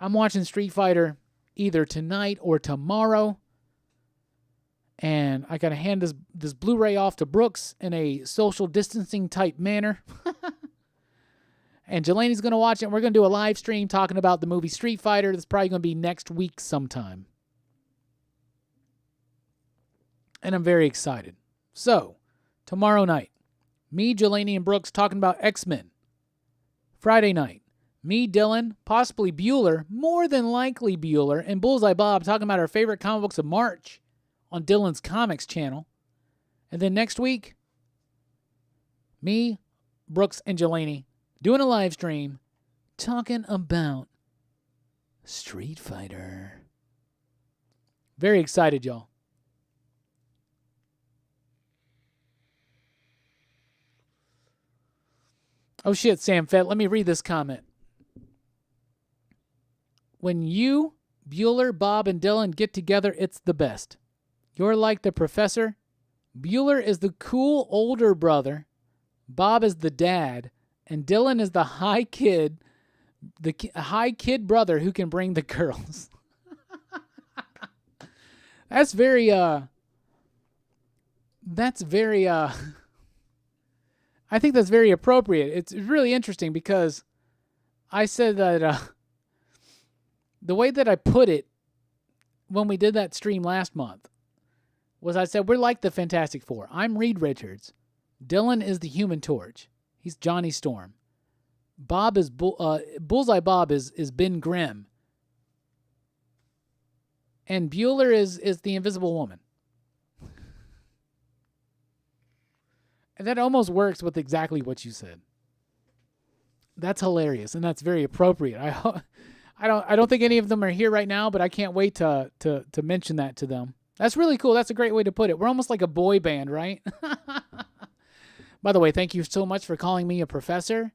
I'm watching Street Fighter either tonight or tomorrow. And I got to hand this Blu-ray off to Brooks in a social distancing type manner. And Jelani's going to watch it. And we're going to do a live stream talking about the movie Street Fighter. That's probably going to be next week sometime. And I'm very excited. So, tomorrow night, me, Jelani, and Brooks talking about X-Men. Friday night, me, Dylan, possibly Bueller, more than likely Bueller, and Bullseye Bob talking about our favorite comic books of March on Dylan's Comics channel. And then next week, me, Brooks, and Jelani doing a live stream talking about Street Fighter. Very excited, y'all. Oh shit, Sam Fett, let me read this comment. When you, Bueller, Bob, and Dylan get together, it's the best. You're like the professor. Bueller is the cool older brother. Bob is the dad. And Dylan is the high kid brother who can bring the girls. That's very, I think that's very appropriate. It's really interesting because I said that the way that I put it when we did that stream last month was I said, we're like the Fantastic Four. I'm Reed Richards. Dylan is the Human Torch. He's Johnny Storm. Bob is Bullseye Bob is Ben Grimm. And Bueller is the Invisible Woman. And that almost works with exactly what you said. That's hilarious, and that's very appropriate. I don't think any of them are here right now, but I can't wait to mention that to them. That's really cool. That's a great way to put it. We're almost like a boy band, right? By the way, thank you so much for calling me a professor.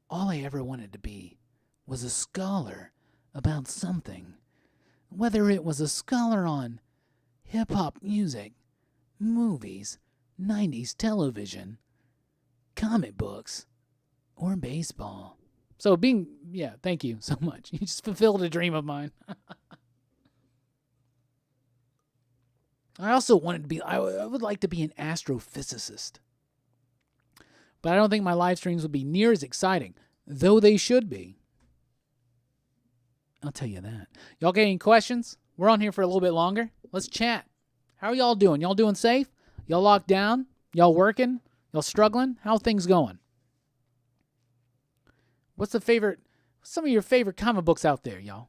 All I ever wanted to be was a scholar about something. Whether it was a scholar on hip-hop music, movies, 90s television, comic books, or baseball. So thank you so much. You just fulfilled a dream of mine. I also wanted to be, I would like to be an astrophysicist. But I don't think my live streams would be near as exciting, though they should be. I'll tell you that. Y'all got any questions? We're on here for a little bit longer. Let's chat. How are y'all doing? Y'all doing safe? Y'all locked down? Y'all working? Y'all struggling? How are things going? What's some of your favorite comic books out there, y'all?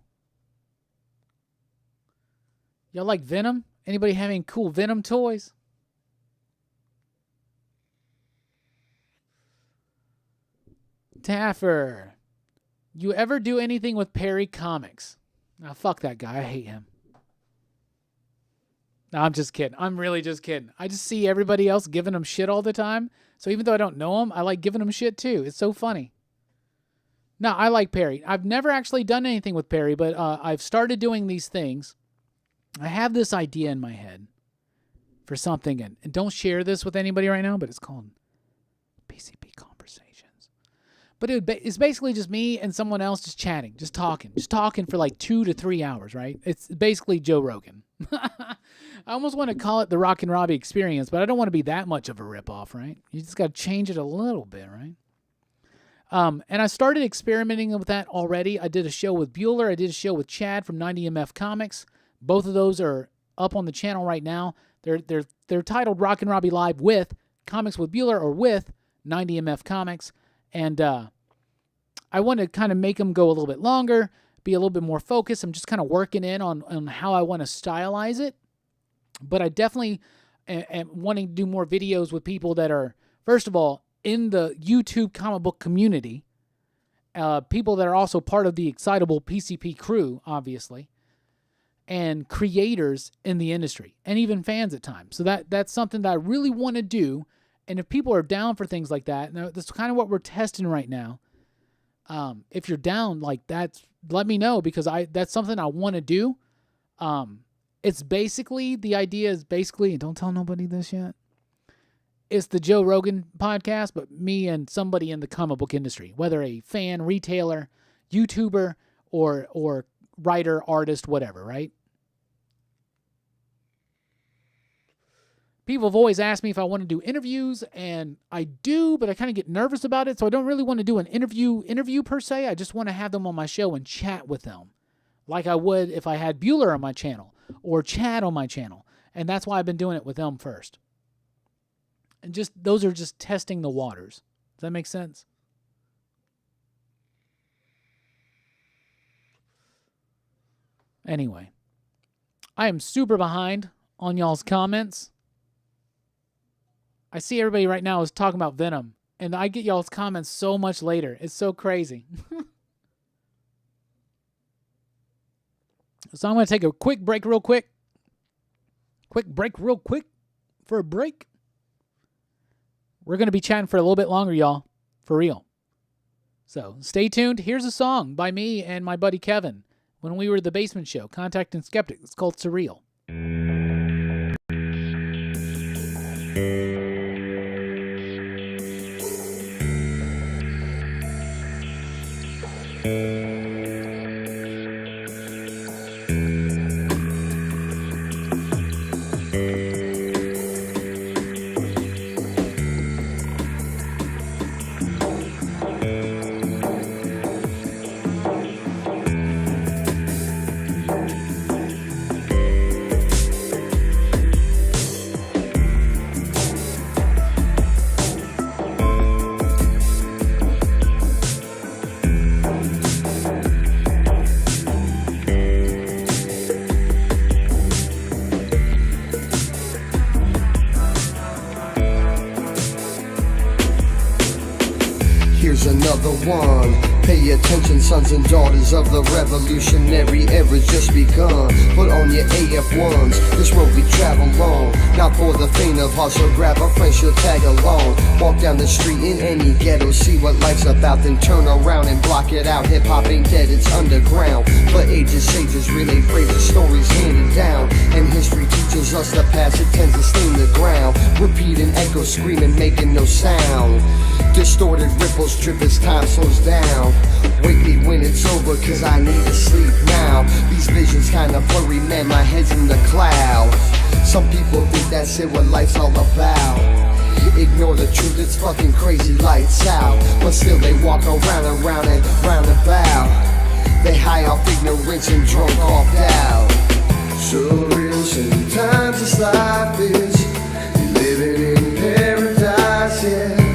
Y'all like Venom? Anybody have any cool Venom toys? Taffer. You ever do anything with Perry Comics? Now, fuck that guy. I hate him. No, I'm just kidding. I'm really just kidding. I just see everybody else giving him shit all the time. So even though I don't know him, I like giving him shit too. It's so funny. No, I like Perry. I've never actually done anything with Perry, but I've started doing these things. I have this idea in my head for something, and don't share this with anybody right now, but it's called PCP Conversations. But it's basically just me and someone else just chatting, just talking for like 2 to 3 hours, right? It's basically Joe Rogan. I almost want to call it the Rockin Robbie experience, but I don't want to be that much of a ripoff, right? You just got to change it a little bit, right? And I started experimenting with that already. I did a show with Bueller. I did a show with Chad from 90MF Comics. Both of those are up on the channel right now. They're titled Rockin Robbie Live with Comics with Bueller or with 90MF Comics. And I want to kind of make them go a little bit longer, be a little bit more focused. I'm just kind of working in on how I want to stylize it. But I definitely am wanting to do more videos with people that are, first of all, in the YouTube comic book community, people that are also part of the excitable PCP crew, obviously, and creators in the industry, and even fans at times. So that's something that I really want to do. And if people are down for things like that, now that's kind of what we're testing right now. If you're down, like let me know, because that's something I want to do. It's basically, the idea is basically, and don't tell nobody this yet, it's the Joe Rogan podcast, but me and somebody in the comic book industry, whether a fan, retailer, YouTuber, or writer, artist, whatever, right? People have always asked me if I want to do interviews, and I do, but I kind of get nervous about it, so I don't really want to do an interview per se. I just want to have them on my show and chat with them, like I would if I had Bueller on my channel or Chad on my channel, and that's why I've been doing it with them first. And just those are just testing the waters. Does that make sense? Anyway, I am super behind on y'all's comments. I see everybody right now is talking about Venom, and I get y'all's comments so much later. It's so crazy. So I'm going to take a quick break real quick. For a break. We're going to be chatting for a little bit longer, y'all. For real. So stay tuned. Here's a song by me and my buddy Kevin when we were at the Basement Show, Contacting Skeptics. It's called Surreal. Another one. Pay attention, sons and daughters of the revolutionary era's just begun. Put on your AF1s, this road we travel on. Not for the faint of heart, so grab a friend, she'll tag along. Walk down the street in any ghetto, see what life's about, then turn around and block it out. Hip-hop ain't dead, it's underground. For ages, sages relay phrases, stories handed down. And history teaches us the past, it tends to stain the ground. Repeating echoes, screaming, making no sound. Distorted ripples drip as time slows down. Wake me when it's over, cause I need to sleep now. These visions kinda blurry, man, my head's in the cloud. Some people think that's it, what life's all about. Ignore the truth, it's fucking crazy, lights out. But still they walk around and round and round about. They high off ignorance and drunk off doubt. Surreal, sometimes this life is living in paradise, yeah.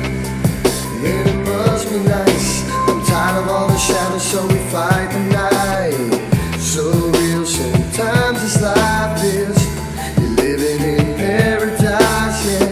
And it must be nice. I'm tired of all the shadows, so we fight the night. So real, sometimes this life is. You're living in paradise, yeah.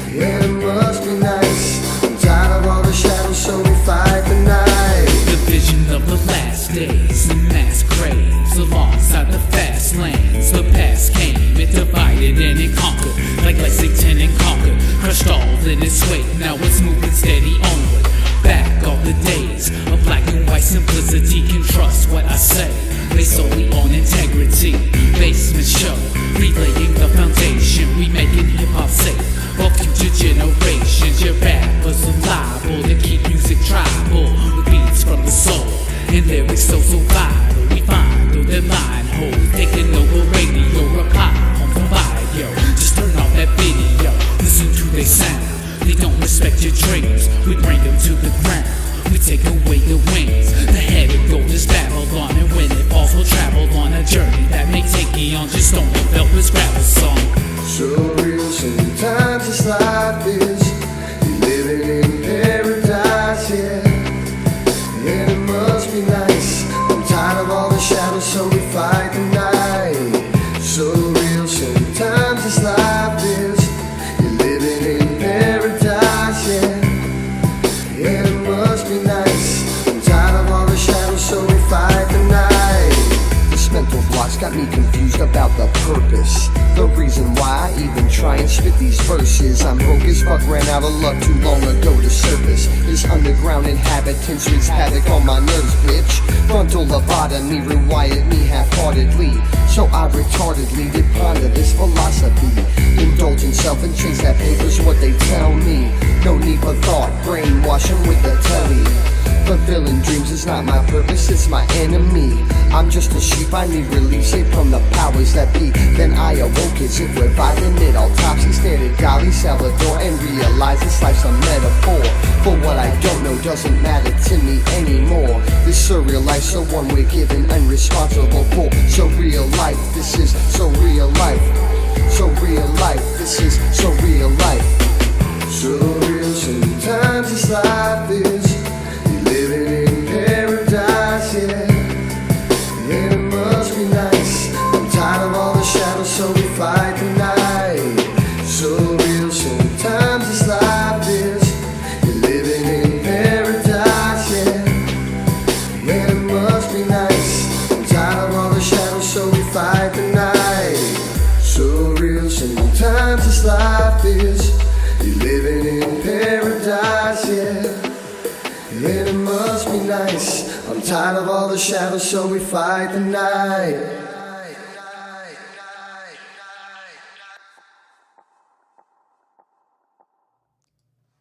And it must be nice. I'm tired of all the shadows, so we fight the night. The vision of the last days, the mass graves, alongside the fast lanes. The past came, it divided and it conquered, like Lexington and Concord. Crushed all in its weight, now it's moving steady onward. Back all the days of black and white simplicity. Can trust what I say, based solely on integrity. Basement show, relaying the foundation. We making hip-hop safe for future generations. Your rappers are liable to keep music tribal, with beats from the soul and lyrics so vital. We find all the line holes, taking over radio, reply on the bio. Just turn off that video, listen to their sound. They don't respect your dreams, we bring them to the ground. We take away the wings, the head of gold is Babylon. And when it falls, we'll travel on a journey that may take beyond just on the Velvet's gravel song. Surreal, sometimes this life is. You're living in paradise, yeah. And it must be nice. I'm tired of all the shadows, so we fight the night. So real, sometimes this life is. You're living in paradise, yeah. And it must be nice. I'm tired try and spit these verses. I'm broke as fuck, ran out of luck too long ago to surface. This underground inhabitants wreaks havoc on my nerves, bitch. Frontal lobotomy, rewired me half-heartedly. So I retardedly did ponder this philosophy. Indulge in self and chase that paper's what they tell me. No need for thought, brainwashing with the telly. Fulfilling dreams is not my purpose, it's my enemy. I'm just a sheep, I need release it from the powers that be. Then I awoke as if reviving it. Autopsy stared at Gali Salvador and realized this life's a metaphor. For what I don't know doesn't matter to me anymore. This surreal life, so one we're given and responsible for. So real life, this is so real life. So real life, this is so real life. So real, sometimes this life is living in paradise, yeah. And it must be nice. I'm tired of all the shadows, so we fight the night. So real, sometimes this life is. You're living in paradise, yeah. And it must be nice. I'm tired of all the shadows, so we fight the night. So real, sometimes this life is. You're living in paradise, yeah. And it must be nice. I'm tired of all the shadows, so we fight the night.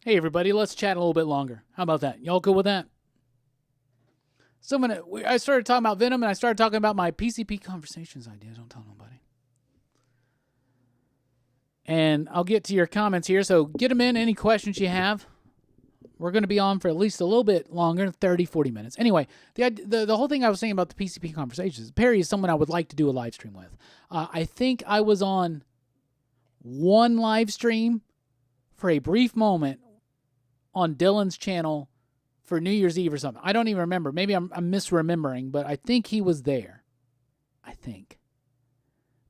Hey everybody, let's chat a little bit longer. How about that? Y'all cool with that? So I started talking about Venom, and I started talking about my PCP Conversations idea. Don't tell nobody. And I'll get to your comments here, so get them in, any questions you have. We're going to be on for at least a little bit longer, 30, 40 minutes. Anyway, the whole thing I was saying about the PCP Conversations, Perry is someone I would like to do a live stream with. I think I was on one live stream for a brief moment on Dylan's channel for New Year's Eve or something. I don't even remember. Maybe I'm misremembering, but I think he was there. I think.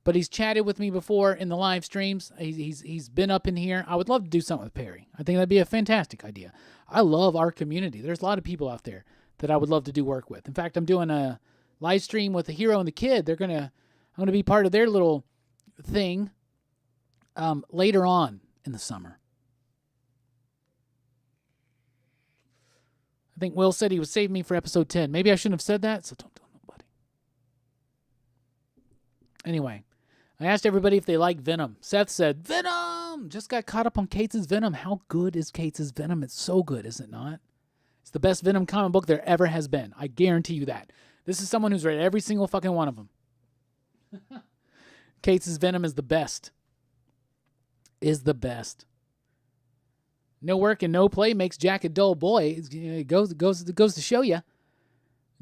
But he's chatted with me before in the live streams. He's been up in here. I would love to do something with Perry. I think that'd be a fantastic idea. I love our community. There's a lot of people out there that I would love to do work with. In fact, I'm doing a live stream with the hero and the kid. I'm gonna be part of their little thing later on in the summer. I think Will said he would save me for episode 10. Maybe I shouldn't have said that, so don't tell nobody. Anyway, I asked everybody if they like Venom. Seth said, Venom! Just got caught up on Cates' Venom. How good is Cates' Venom? It's so good, is it not? It's the best Venom comic book there ever has been. I guarantee you that. This is someone who's read every single fucking one of them. Cates' Venom is the best. Is the best. No work and no play makes Jack a dull boy. It goes to show you.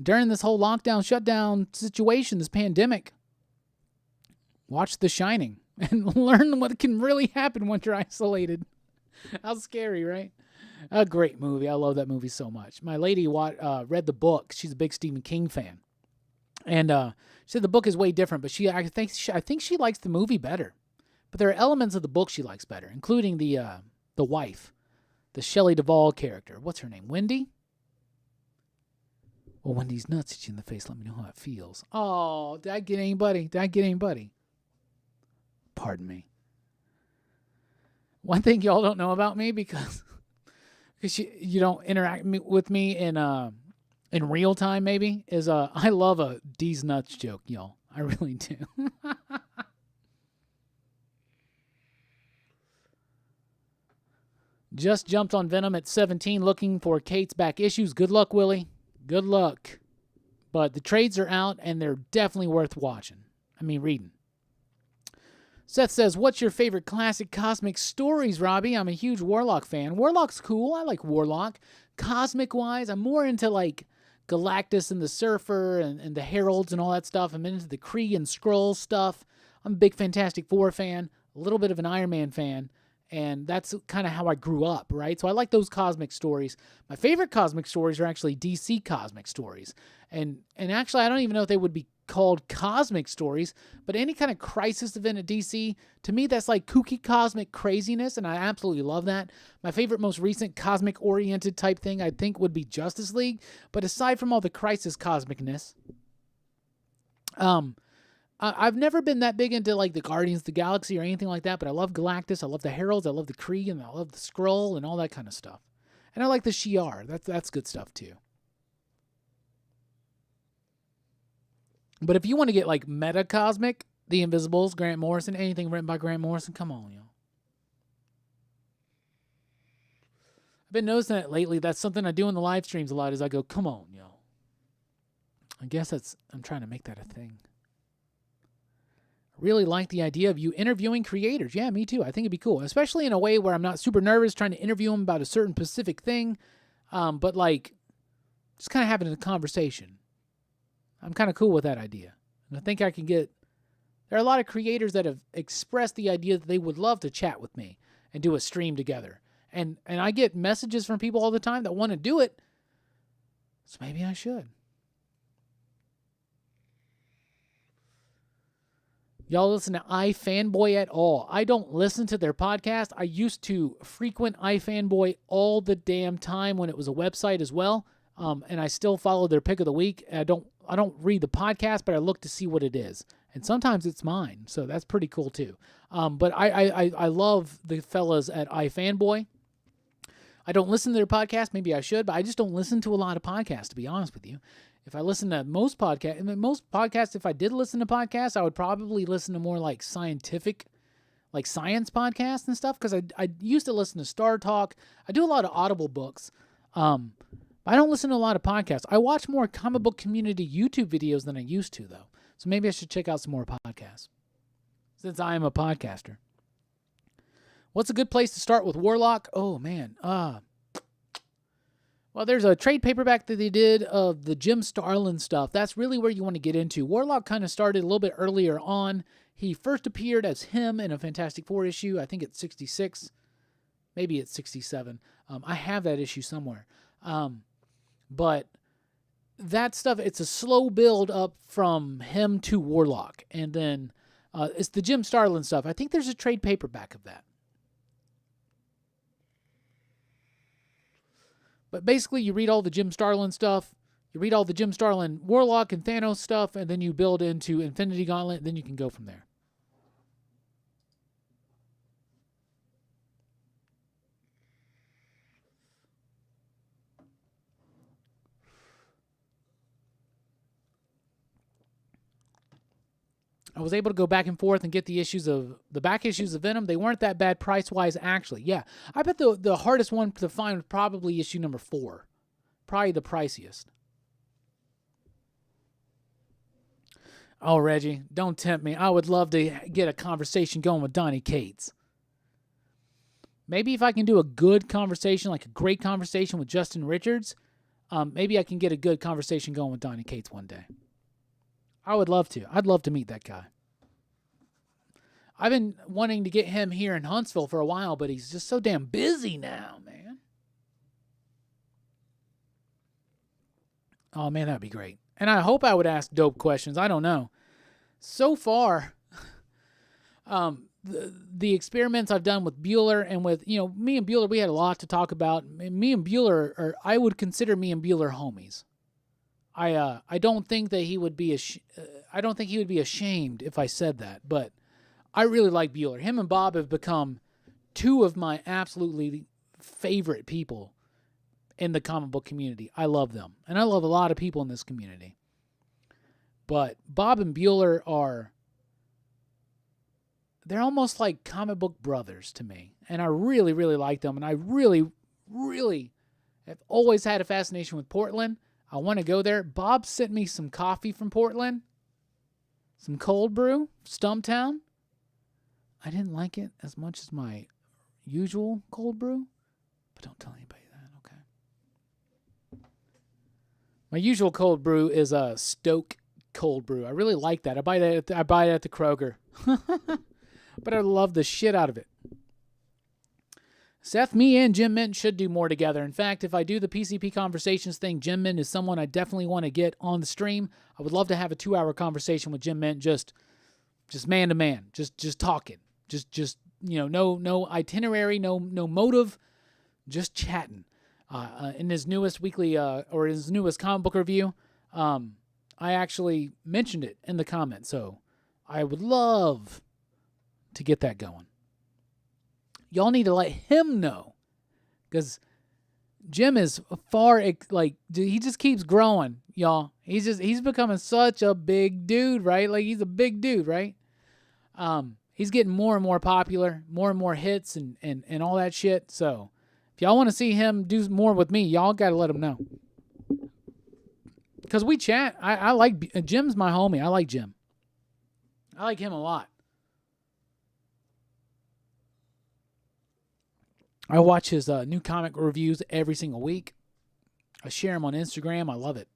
During this whole lockdown, shutdown situation, this pandemic, watch The Shining and learn what can really happen when you're isolated. How scary, right? A great movie. I love that movie so much. My lady read the book. She's a big Stephen King fan. And she said the book is way different, but I think she likes the movie better. But there are elements of the book she likes better, including the wife, the Shelley Duvall character. What's her name? Wendy? Well, Wendy's nuts at you in the face. Let me know how it feels. Oh, did I get anybody? Pardon me. One thing y'all don't know about me because you don't interact with me in real time, maybe, is I love a D's nuts joke, y'all. I really do. Just jumped on Venom at 17 looking for Kate's back issues. Good luck, Willie. Good luck. But the trades are out, and they're definitely worth reading. Seth says, what's your favorite classic cosmic stories, Robbie? I'm a huge Warlock fan. Warlock's cool. I like Warlock. Cosmic-wise, I'm more into, Galactus and the Surfer and the Heralds and all that stuff. I'm into the Kree and Skrull stuff. I'm a big Fantastic Four fan, a little bit of an Iron Man fan. And that's kind of how I grew up, right? So I like those cosmic stories. My favorite cosmic stories are actually DC cosmic stories. And actually, I don't even know if they would be called cosmic stories, but any kind of crisis event at DC, to me, that's like kooky cosmic craziness, and I absolutely love that. My favorite, most recent cosmic-oriented type thing, I think, would be Justice League. But aside from all the crisis cosmicness, I've never been that big into like the Guardians of the Galaxy or anything like that, but I love Galactus, I love the Heralds, I love the Kree, and I love the Skrull and all that kind of stuff. And I like the Shi'ar. That's good stuff too. But if you want to get like meta-cosmic, The Invisibles, Grant Morrison, anything written by Grant Morrison, come on, yo. I've been noticing that lately. That's something I do in the live streams a lot is I go, come on, yo. I guess I'm trying to make that a thing. I really like the idea of you interviewing creators. Yeah, me too. I think it'd be cool, especially in a way where I'm not super nervous trying to interview them about a certain specific thing, but like just kind of having a conversation. I'm kind of cool with that idea. And I think I can get... There are a lot of creators that have expressed the idea that they would love to chat with me and do a stream together. And I get messages from people all the time that want to do it. So maybe I should. Y'all listen to iFanboy at all? I don't listen to their podcast. I used to frequent iFanboy all the damn time when it was a website as well. And I still follow their pick of the week. I don't read the podcast, but I look to see what it is. And sometimes it's mine, so that's pretty cool too. But I love the fellas at iFanboy. I don't listen to their podcast. Maybe I should, but I just don't listen to a lot of podcasts, to be honest with you. If I listen to most podcasts, if I did listen to podcasts, I would probably listen to more like scientific, like science podcasts and stuff, because I used to listen to Star Talk. I do a lot of Audible books. I don't listen to a lot of podcasts. I watch more comic book community YouTube videos than I used to, though. So maybe I should check out some more podcasts, since I am a podcaster. What's a good place to start with Warlock? Oh, man. Well, there's a trade paperback that they did of the Jim Starlin stuff. That's really where you want to get into. Warlock kind of started a little bit earlier on. He first appeared as him in a Fantastic Four issue. I think it's 66. Maybe it's 67. I have that issue somewhere. But that stuff, it's a slow build up from him to Warlock. And then it's the Jim Starlin stuff. I think there's a trade paperback of that. But basically, you read all the Jim Starlin stuff, you read all the Jim Starlin Warlock and Thanos stuff, and then you build into Infinity Gauntlet, and then you can go from there. I was able to go back and forth and get the back issues of Venom. They weren't that bad price-wise, actually. Yeah, I bet the hardest one to find was probably issue number 4. Probably the priciest. Oh, Reggie, don't tempt me. I would love to get a conversation going with Donny Cates. Maybe if I can do a good conversation, like a great conversation with Justin Richards, maybe I can get a good conversation going with Donny Cates one day. I would love to. I'd love to meet that guy. I've been wanting to get him here in Huntsville for a while, but he's just so damn busy now, man. Oh, man, that'd be great. And I hope I would ask dope questions. I don't know. So far, the experiments I've done with Bueller and with, me and Bueller, we had a lot to talk about. Me and Bueller, I would consider me and Bueller homies. I don't think that he would be ashamed if I said that, but I really like Bueller. Him and Bob have become two of my absolutely favorite people in the comic book community. I love them, and I love a lot of people in this community. But Bob and Bueller they're almost like comic book brothers to me, and I really, really like them, and I really, really have always had a fascination with Portland. I want to go there. Bob sent me some coffee from Portland. Some cold brew, Stumptown. I didn't like it as much as my usual cold brew. But don't tell anybody that, okay? My usual cold brew is a Stoke cold brew. I really like that. I buy it at the Kroger. But I love the shit out of it. Seth, me, and Jim Mint should do more together. In fact, if I do the PCP Conversations thing, Jim Mint is someone I definitely want to get on the stream. I would love to have a 2-hour conversation with Jim Mint, just man to man, just talking, just no itinerary, no motive, just chatting. In his newest weekly or his newest comic book review, I actually mentioned it in the comments. So I would love to get that going. Y'all need to let him know, because Jim is far, like, he just keeps growing, y'all. He's becoming such a big dude, right? Like, he's a big dude, right? He's getting more and more popular, more and more hits and all that shit. So if y'all want to see him do more with me, y'all got to let him know. Because we chat. I like, Jim's my homie. I like Jim. I like him a lot. I watch his new comic reviews every single week. I share them on Instagram. I love it.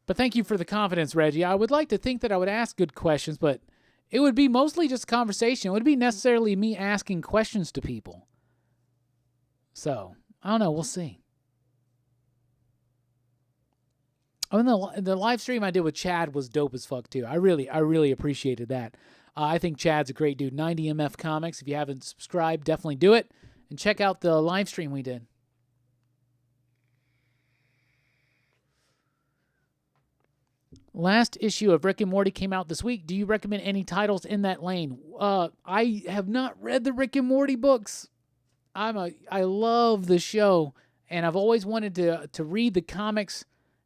But thank you for the confidence, Reggie. I would like to think that I would ask good questions, but it would be mostly just conversation. It would be necessarily me asking questions to people. So, I don't know. We'll see. I mean, the live stream I did with Chad was dope as fuck, too. I really appreciated that. I think Chad's a great dude. 90MF Comics. If you haven't subscribed, definitely do it. And check out the live stream we did. Last issue of Rick and Morty came out this week. Do you recommend any titles in that lane? I have not read the Rick and Morty books. I love the show, and I've always wanted to read the comics,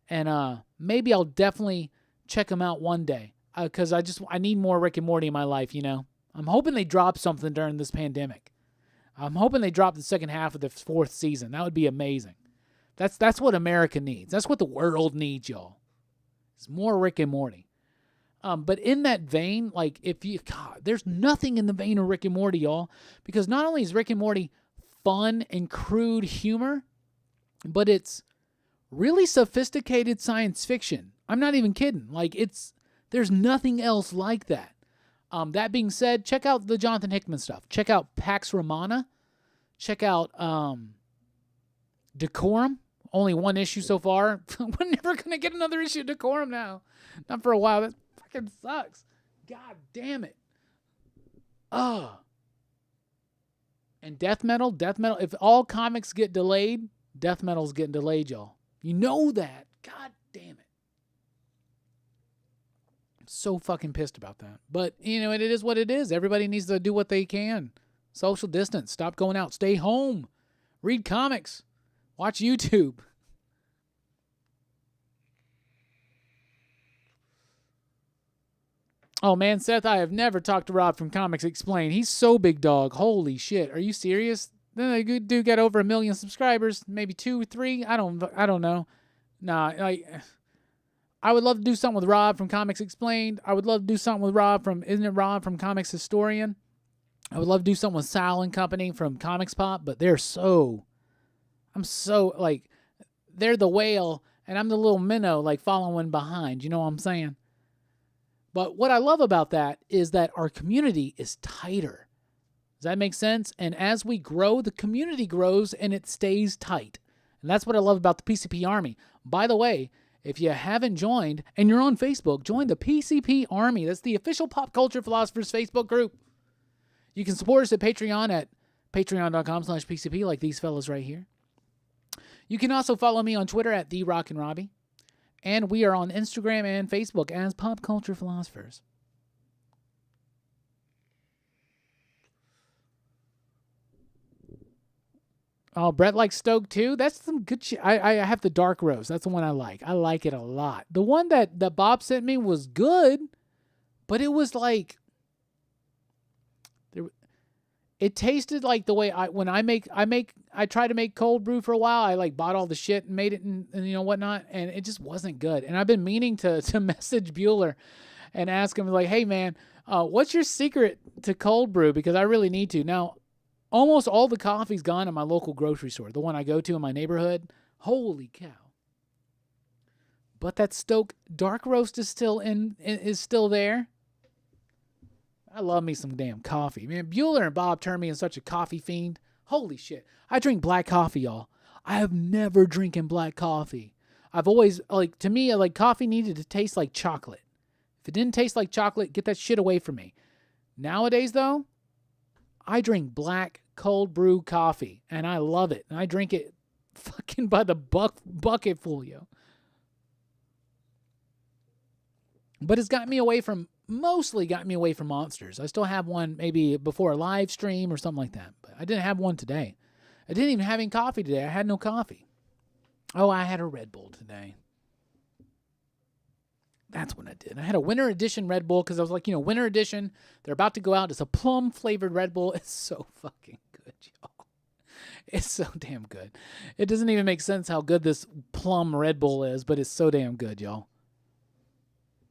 and maybe I'll definitely check them out one day, because I need more Rick and Morty in my life, you know. I'm hoping they drop something during this pandemic. I'm hoping they drop the second half of the 4th season. That would be amazing. That's what America needs. That's what the world needs, y'all. It's more Rick and Morty. But in that vein, like, there's nothing in the vein of Rick and Morty, y'all, because not only is Rick and Morty fun and crude humor, but it's really sophisticated science fiction. I'm not even kidding. Like, there's nothing else like that. That being said, check out the Jonathan Hickman stuff. Check out Pax Romana. Check out Decorum. Only one issue so far. We're never going to get another issue of Decorum now. Not for a while. That fucking sucks. God damn it. Ugh. And Death Metal. If all comics get delayed, Death Metal's getting delayed, y'all. You know that. God damn it. I'm so fucking pissed about that. But, you know, it is what it is. Everybody needs to do what they can. Social distance. Stop going out. Stay home. Read comics. Watch YouTube. Oh, man, Seth, I have never talked to Rob from Comics Explained. He's so big dog. Holy shit. Are you serious? Then the good dude got over 1 million subscribers. Maybe 2, 3. I don't know. Nah, I would love to do something with Rob from Comics Explained. I would love to do something with Rob from, isn't it Rob from Comics Historian? I would love to do something with Sal and Company from Comics Pop, but they're they're the whale, and I'm the little minnow, like, following behind. You know what I'm saying? But what I love about that is that our community is tighter. Does that make sense? And as we grow, the community grows, and it stays tight. And that's what I love about the PCP Army. By the way, if you haven't joined, and you're on Facebook, join the PCP Army. That's the official Pop Culture Philosophers Facebook group. You can support us at Patreon at patreon.com/PCP, like these fellas right here. You can also follow me on Twitter at the Rockin Robbie. And we are on Instagram and Facebook as Pop Culture Philosophers. Oh, Brett likes Stoke too? That's some good shit. I have the dark roast. That's the one I like. I like it a lot. The one that Bob sent me was good, but it was like... It tasted like the way I tried to make cold brew for a while. I like bought all the shit and made it and you know whatnot, and it just wasn't good. And I've been meaning to message Bueller and ask him, like, hey man, what's your secret to cold brew? Because I really need to. Now, almost all the coffee's gone at my local grocery store, the one I go to in my neighborhood. Holy cow. But that Stoke dark roast is still there. I love me some damn coffee. Man, Bueller and Bob turned me into such a coffee fiend. Holy shit. I drink black coffee, y'all. I have never drinking black coffee. I've always, like, to me, like, coffee needed to taste like chocolate. If it didn't taste like chocolate, get that shit away from me. Nowadays, though, I drink black cold brew coffee, and I love it. And I drink it fucking by the bucket full, yo. But it's mostly got me away from Monsters. I still have one maybe before a live stream or something like that. But I didn't have one today. I didn't even have any coffee today. I had no coffee. Oh, I had a Red Bull today. That's what I did. I had a winter edition Red Bull because I was like, winter edition. They're about to go out. It's a plum flavored Red Bull. It's so fucking good, y'all. It's so damn good. It doesn't even make sense how good this plum Red Bull is, but it's so damn good, y'all.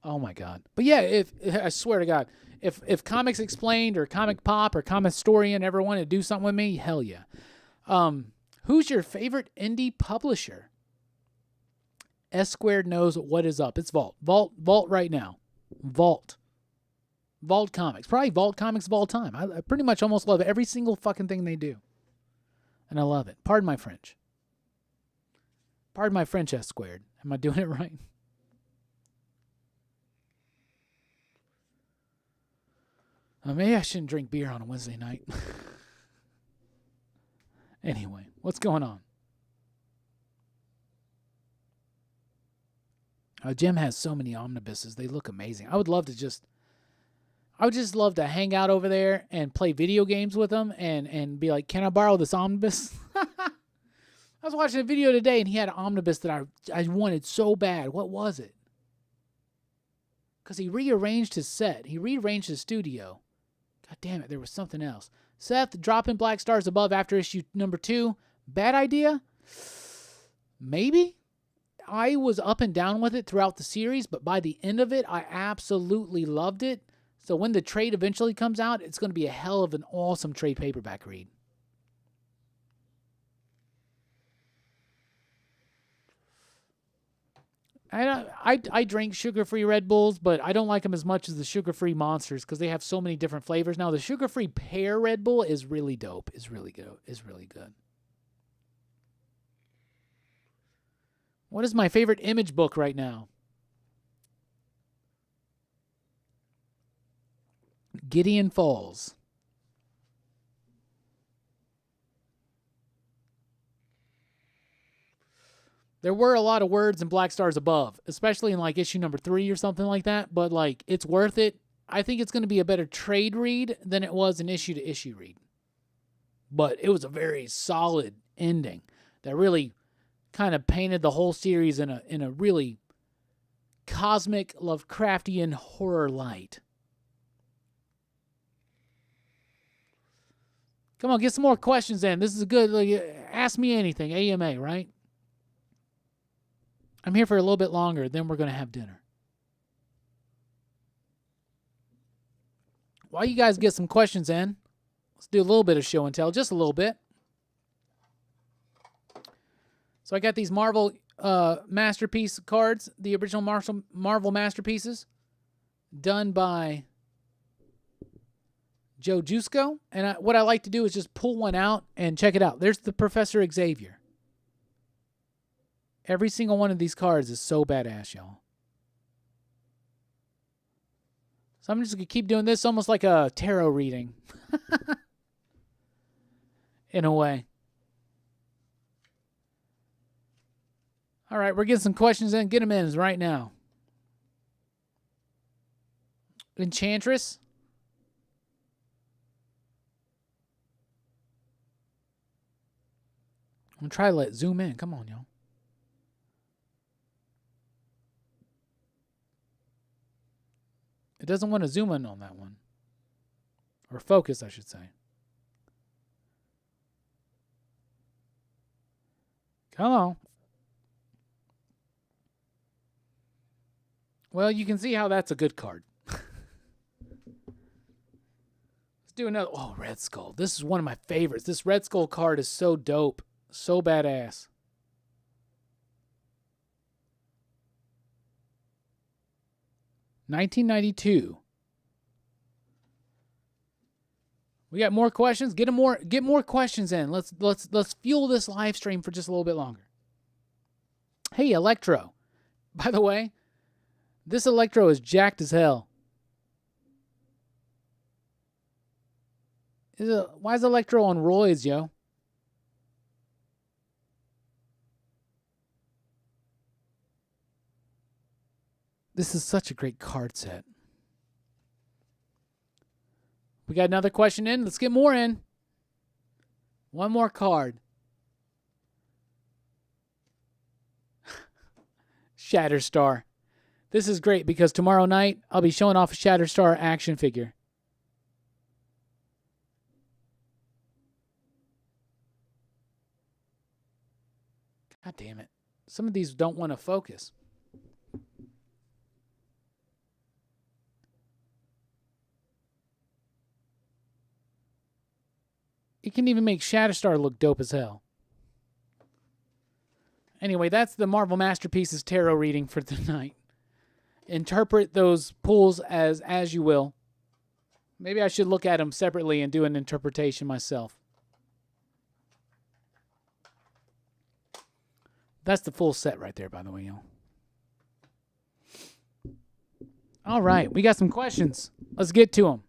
Oh my God. But yeah, I swear to God, if Comics Explained or Comic Pop or Comic Historian ever want to do something with me, hell yeah. Who's your favorite indie publisher? S Squared knows what is up. It's Vault. Vault right now. Vault Comics. Probably Vault Comics of all time. I pretty much almost love every single fucking thing they do. And I love it. Pardon my French. Pardon my French, S Squared. Am I doing it right? Maybe I shouldn't drink beer on a Wednesday night. Anyway, what's going on? Jim has so many omnibuses. They look amazing. I would just love to hang out over there and play video games with him and be like, can I borrow this omnibus? I was watching a video today and he had an omnibus that I wanted so bad. What was it? Because he rearranged his set. He rearranged his studio. God damn it, there was something else. Seth, dropping Black Stars above after issue number 2. Bad idea? Maybe? I was up and down with it throughout the series, but by the end of it, I absolutely loved it. So when the trade eventually comes out, it's going to be a hell of an awesome trade paperback read. I drink sugar-free Red Bulls, but I don't like them as much as the sugar-free Monsters because they have so many different flavors. Now, the sugar-free pear Red Bull is really dope. It's really good. It's really good. What is my favorite Image book right now? Gideon Falls. There were a lot of words in Black Stars Above, especially in like issue number 3 or something like that, but like it's worth it. I think it's going to be a better trade read than it was an issue-to-issue read. But it was a very solid ending that really kind of painted the whole series in a really cosmic, Lovecraftian horror light. Come on, get some more questions in. This is a good, ask me anything, AMA, right? I'm here for a little bit longer, then we're going to have dinner. While you guys get some questions in, let's do a little bit of show and tell, just a little bit. So I got these Marvel Masterpiece cards, the original Marvel Masterpieces, done by Joe Jusko. And what I like to do is just pull one out and check it out. There's the Professor Xavier. Every single one of these cards is so badass, y'all. So I'm just going to keep doing this almost like a tarot reading. In a way. All right, we're getting some questions in. Get them in right now. Enchantress. I'm going to try to zoom in. Come on, y'all. It doesn't want to zoom in on that one. Or focus, I should say. Come on. Well, you can see how that's a good card. Let's do another. Oh, Red Skull. This is one of my favorites. This Red Skull card is so dope. So badass. $19.92. We got more questions. Get more questions in. Let's fuel this live stream for just a little bit longer. Hey, Electro. By the way, this Electro is jacked as hell. Why is Electro on roids, yo? This is such a great card set. We got another question in. Let's get more in. One more card. Shatterstar. This is great because tomorrow night I'll be showing off a Shatterstar action figure. God damn it. Some of these don't want to focus. You can even make Shatterstar look dope as hell. Anyway, that's the Marvel Masterpieces tarot reading for tonight. Interpret those pulls as you will. Maybe I should look at them separately and do an interpretation myself. That's the full set right there, by the way, y'all. All right, we got some questions. Let's get to them.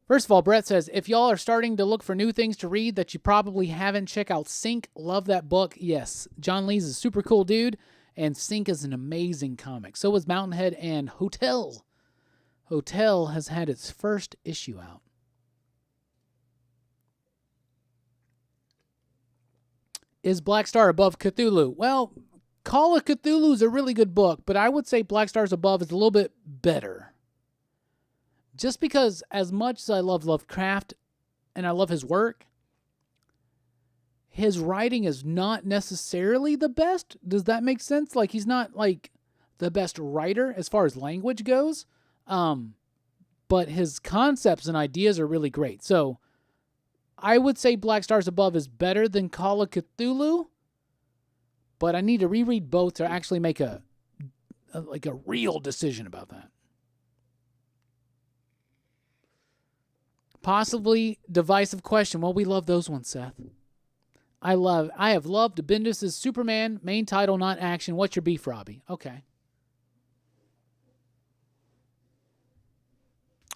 First of all, Brett says, if y'all are starting to look for new things to read that you probably haven't, check out Sync. Love that book. Yes, John Lee's a super cool dude, and Sync is an amazing comic. So is Mountainhead and Hotel. Hotel has had its first issue out. Is Black Star above Cthulhu? Well, Call of Cthulhu is a really good book, but I would say Black Star's Above is a little bit better. Just because as much as I love Lovecraft and I love his work, his writing is not necessarily the best. Does that make sense? Like, he's not like the best writer as far as language goes. But his concepts and ideas are really great. So I would say Black Stars Above is better than Call of Cthulhu, but I need to reread both to actually make a real decision about that. Possibly divisive question. Well, we love those ones, Seth. I have loved Bendis' Superman, main title, not action. What's your beef, Robbie? Okay.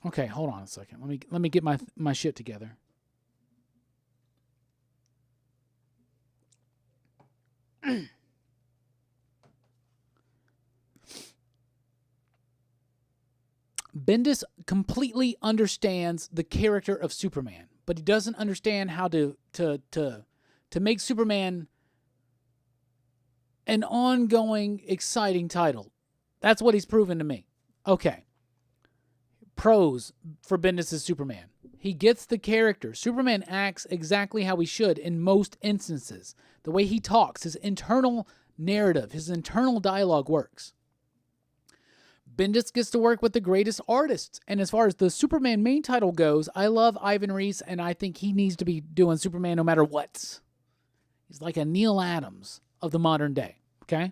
Okay, hold on a second. Let me get my shit together. Bendis completely understands the character of Superman, but he doesn't understand how to make Superman an ongoing, exciting title. That's what he's proven to me. Okay. Pros for Bendis' Superman. He gets the character. Superman acts exactly how he should in most instances. The way he talks, his internal narrative, his internal dialogue works. Bendis gets to work with the greatest artists. And as far as the Superman main title goes, I love Ivan Reis, and I think he needs to be doing Superman no matter what. He's like a Neil Adams of the modern day. Okay?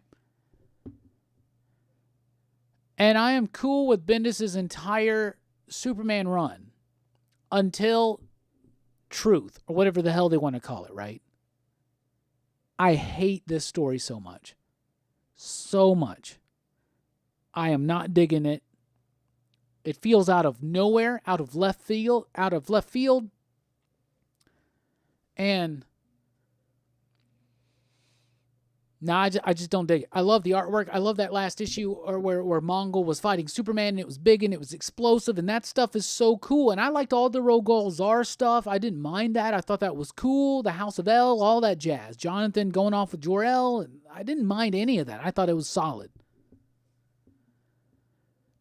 And I am cool with Bendis' entire Superman run until Truth, or whatever the hell they want to call it, right? I hate this story so much. So much. I am not digging it. It feels out of nowhere, out of left field. And no, I just don't dig it. I love the artwork. I love that last issue where Mongol was fighting Superman, and it was big and it was explosive, and that stuff is so cool. And I liked all the Rogol Zar stuff. I didn't mind that. I thought that was cool. The House of El, all that jazz. Jonathan going off with Jor-El. I didn't mind any of that. I thought it was solid.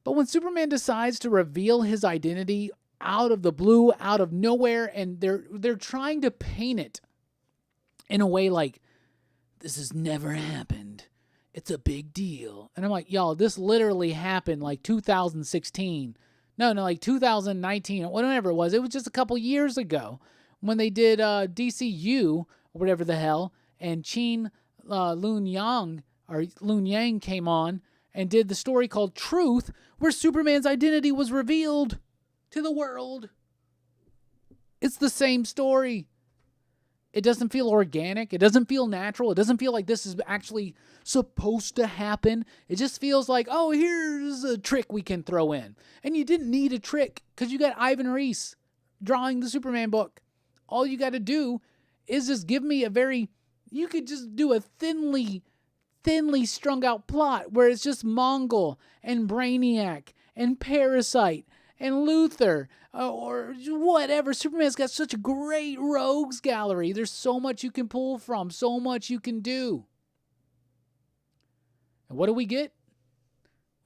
But when Superman decides to reveal his identity out of the blue, out of nowhere, and they're trying to paint it in a way like, this has never happened. It's a big deal. And I'm like, y'all, this literally happened like 2016. No, like 2019 or whatever it was. It was just a couple years ago when they did DCU or whatever the hell, and Chin Lun Yang came on and did the story called Truth, where Superman's identity was revealed to the world. It's the same story. It doesn't feel organic. It doesn't feel natural. It doesn't feel like this is actually supposed to happen. It just feels like, oh, here's a trick we can throw in. And you didn't need a trick because you got Ivan Reis drawing the Superman book. All you got to do is just give me you could just do a thinly strung out plot where it's just Mongol and Brainiac and Parasite and Luthor or whatever. Superman's got such a great rogues gallery. There's so much you can pull from, so much you can do. And what do we get?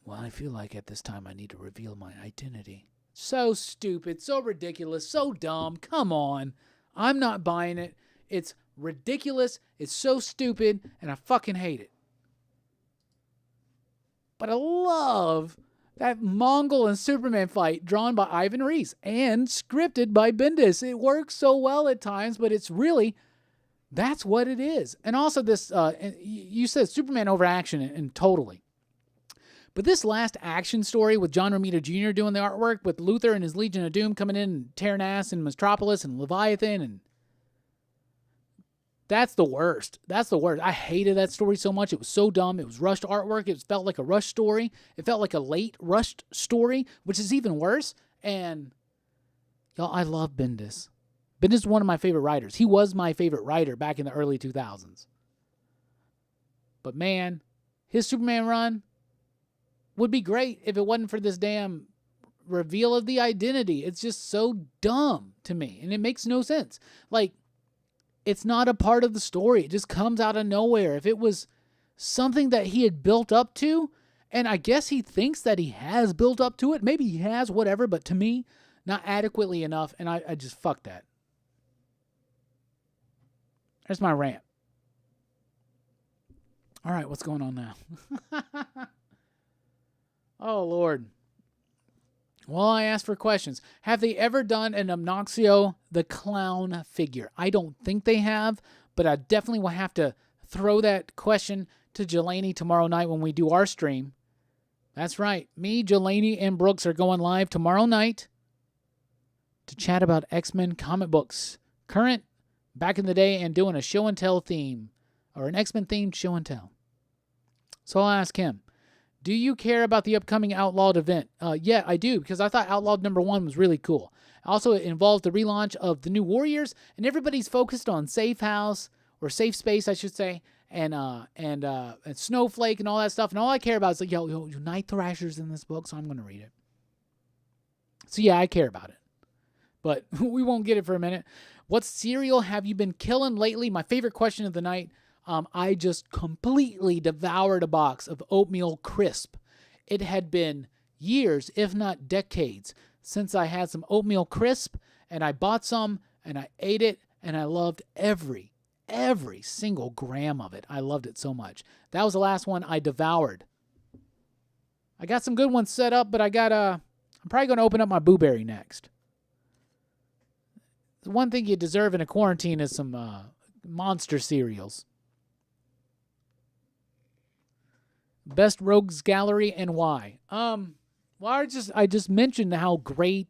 Well, I feel like at this time I need to reveal my identity. So stupid, so ridiculous, so dumb. Come on. I'm not buying it. It's ridiculous. It's so stupid, and I fucking hate it. But I love that Mongol and Superman fight drawn by Ivan Reis and scripted by Bendis. It works so well at times, but it's really, that's what it is. And also this, you said Superman over action, and totally. But this last action story with John Romita Jr. doing the artwork, with Luthor and his Legion of Doom coming in and tearing ass in Metropolis and Leviathan, and that's the worst. That's the worst. I hated that story so much. It was so dumb. It was rushed artwork. It felt like a rushed story. It felt like a late rushed story, which is even worse. And y'all, I love Bendis. Bendis is one of my favorite writers. He was my favorite writer back in the early 2000s. But man, his Superman run would be great if it wasn't for this damn reveal of the identity. It's just so dumb to me, and it makes no sense. Like, it's not a part of the story. It just comes out of nowhere. If it was something that he had built up to, and I guess he thinks that he has built up to it, maybe he has, whatever, but to me, not adequately enough, and I just fuck that. There's my rant. All right, what's going on now? Oh, Lord. Well, I asked for questions. Have they ever done an Obnoxio the Clown figure? I don't think they have, but I definitely will have to throw that question to Jelani tomorrow night when we do our stream. That's right. Me, Jelani, and Brooks are going live tomorrow night to chat about X-Men comic books. Current, back in the day, and doing a show and tell theme, or an X-Men themed show and tell. So I'll ask him. Do you care about the upcoming Outlawed event? Yeah, I do, because I thought Outlawed #1 was really cool. Also, it involves the relaunch of the New Warriors, and everybody's focused on Safe House, or Safe Space, I should say, and Snowflake and all that stuff. And all I care about is like, yo, Night Thrasher's in this book, so I'm going to read it. So yeah, I care about it. But we won't get it for a minute. What cereal have you been killing lately? My favorite question of the night. I just completely devoured a box of oatmeal crisp. It had been years, if not decades, since I had some oatmeal crisp, and I bought some, and I ate it, and I loved every single gram of it. I loved it so much. That was the last one I devoured. I got some good ones set up, but I'm probably going to open up my Blueberry next. The one thing you deserve in a quarantine is some monster cereals. Best Rogues Gallery and why? Well, I just mentioned how great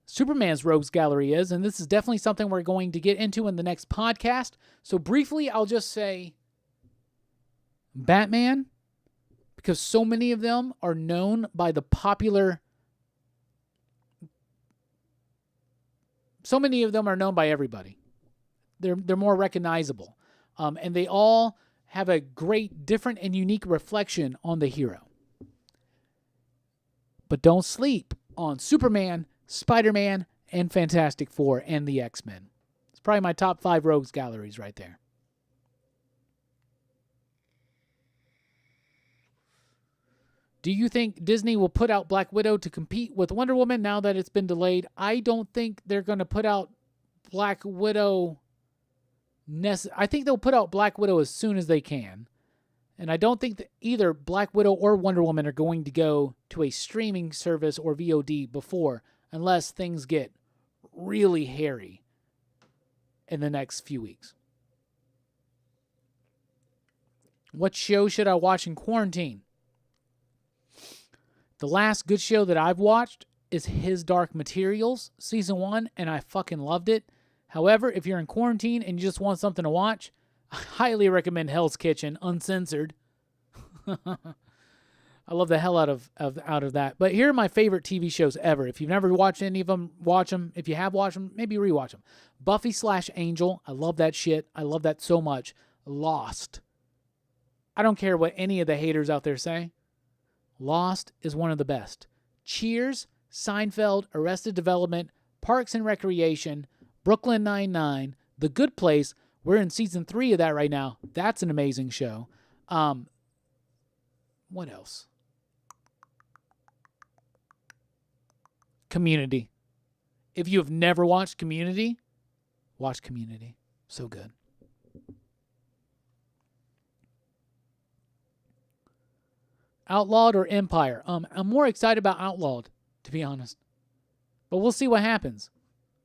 Superman's Rogues Gallery is, and this is definitely something we're going to get into in the next podcast. So briefly, I'll just say Batman, because so many of them are known by the popular. So many of them are known by everybody. They're more recognizable, and they all have a great, different, and unique reflection on the hero. But don't sleep on Superman, Spider-Man, and Fantastic Four, and the X-Men. It's probably my top 5 Rogues Galleries right there. Do you think Disney will put out Black Widow to compete with Wonder Woman now that it's been delayed? I don't think they're going to put out Black Widow. I think they'll put out Black Widow as soon as they can. And I don't think that either Black Widow or Wonder Woman are going to go to a streaming service or VOD before, unless things get really hairy in the next few weeks. What show should I watch in quarantine? The last good show that I've watched is His Dark Materials, Season 1, and I fucking loved it. However, if you're in quarantine and you just want something to watch, I highly recommend Hell's Kitchen, uncensored. I love the hell out of that. But here are my favorite TV shows ever. If you've never watched any of them, watch them. If you have watched them, maybe rewatch them. Buffy/Angel. I love that shit. I love that so much. Lost. I don't care what any of the haters out there say. Lost is one of the best. Cheers, Seinfeld, Arrested Development, Parks and Recreation, Brooklyn Nine-Nine, The Good Place. We're in season 3 of that right now. That's an amazing show. What else? Community. If you have never watched Community, watch Community. So good. Outlawed or Empire? I'm more excited about Outlawed, to be honest. But we'll see what happens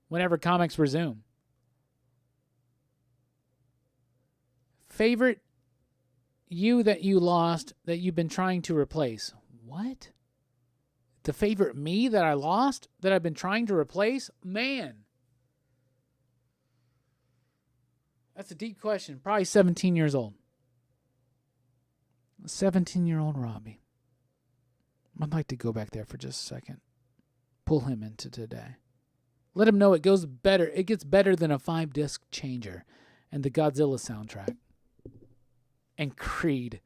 whenever comics resume. Favorite you that you lost that you've been trying to replace? What? The favorite me that I lost that I've been trying to replace? Man. That's a deep question. Probably 17 years old. 17-year-old Robbie. I'd like to go back there for just a second. Pull him into today. Let him know it goes better. It gets better than a 5-disc changer and the Godzilla soundtrack. And Creed.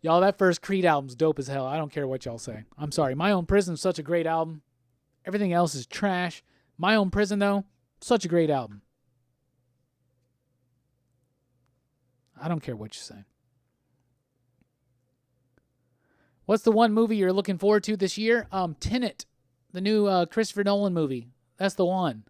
Y'all, that first Creed album's dope as hell. I don't care what y'all say. I'm sorry. My Own Prison's such a great album. Everything else is trash. My Own Prison, though, such a great album. I don't care what you say. What's the one movie you're looking forward to this year? Tenet, the new Christopher Nolan movie. That's the one.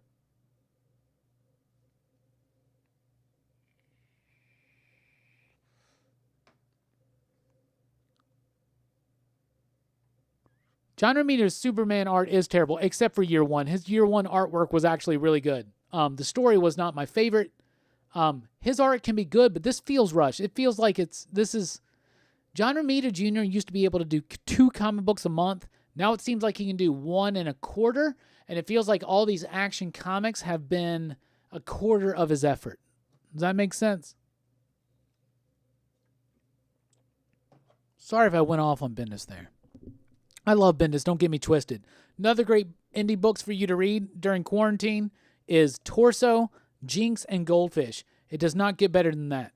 John Romita's Superman art is terrible, except for year one. His year one artwork was actually really good. The story was not my favorite. His art can be good, but this feels rushed. It feels like this is... John Romita Jr. used to be able to do 2 comic books a month. Now it seems like he can do 1 and a quarter, and it feels like all these action comics have been a quarter of his effort. Does that make sense? Sorry if I went off on Bendis there. I love Bendis, don't get me twisted. Another great indie books for you to read during quarantine is Torso, Jinx, and Goldfish. It does not get better than that.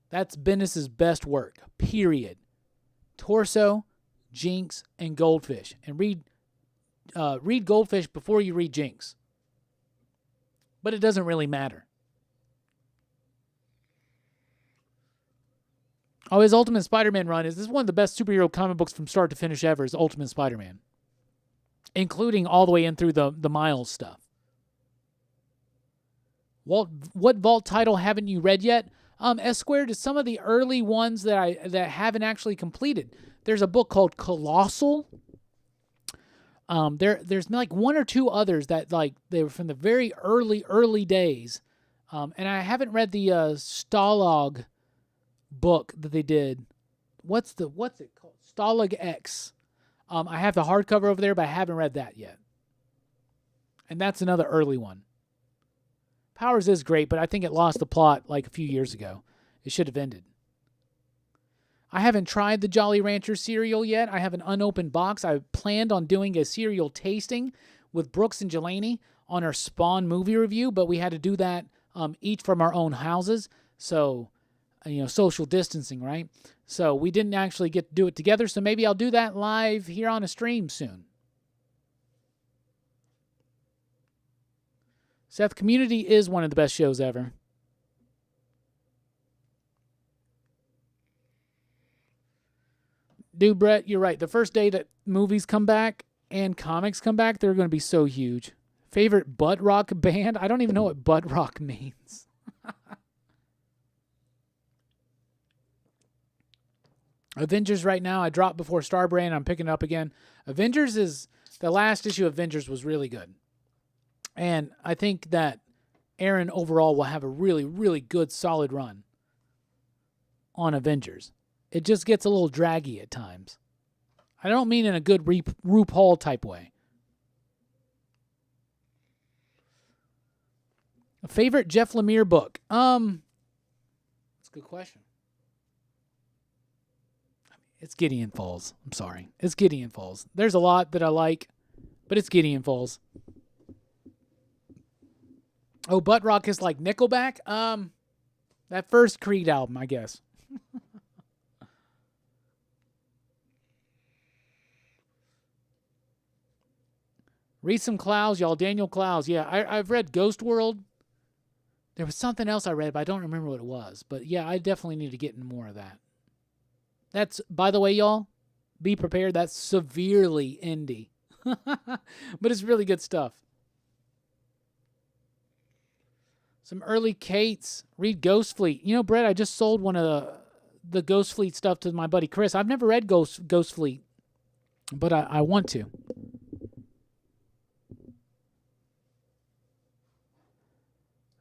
That's Bendis' best work, period. Torso, Jinx, and Goldfish. And read Goldfish before you read Jinx. But it doesn't really matter. Oh, his Ultimate Spider-Man run is one of the best superhero comic books from start to finish ever is Ultimate Spider-Man. Including all the way in through the Miles stuff. What Vault title haven't you read yet? S Squared is some of the early ones that haven't actually completed. There's a book called Colossal. There's like 1 or 2 others that like they were from the very early days. And I haven't read the Stalag book that they did. What's it called? Stalag X. I have the hardcover over there, but I haven't read that yet. And that's another early one. Powers is great, but I think it lost the plot like a few years ago. It should have ended. I haven't tried the Jolly Rancher cereal yet. I have an unopened box. I planned on doing a cereal tasting with Brooks and Jelani on our Spawn movie review, but we had to do that each from our own houses. So, social distancing, right? So we didn't actually get to do it together. So maybe I'll do that live here on a stream soon. Seth, Community is one of the best shows ever. Dude, Brett, you're right. The first day that movies come back and comics come back, they're going to be so huge. Favorite butt rock band? I don't even know what butt rock means. Avengers right now. I dropped before Starbrand. I'm picking it up again. The last issue of Avengers was really good. And I think that Aaron overall will have a really, really good, solid run on Avengers. It just gets a little draggy at times. I don't mean in a good RuPaul type way. A favorite Jeff Lemire book? That's a good question. It's Gideon Falls. I'm sorry. It's Gideon Falls. There's a lot that I like, but it's Gideon Falls. Oh, Butt Rock is like Nickelback? That first Creed album, I guess. Read some Clowes, y'all. Daniel Clowes. Yeah, I've read Ghost World. There was something else I read, but I don't remember what it was. But yeah, I definitely need to get into more of that. That's, by the way, y'all, be prepared. That's severely indie. But it's really good stuff. Some early Kates. Read Ghost Fleet. You know, Brett, I just sold one of the Ghost Fleet stuff to my buddy Chris. I've never read Ghost Fleet, but I want to.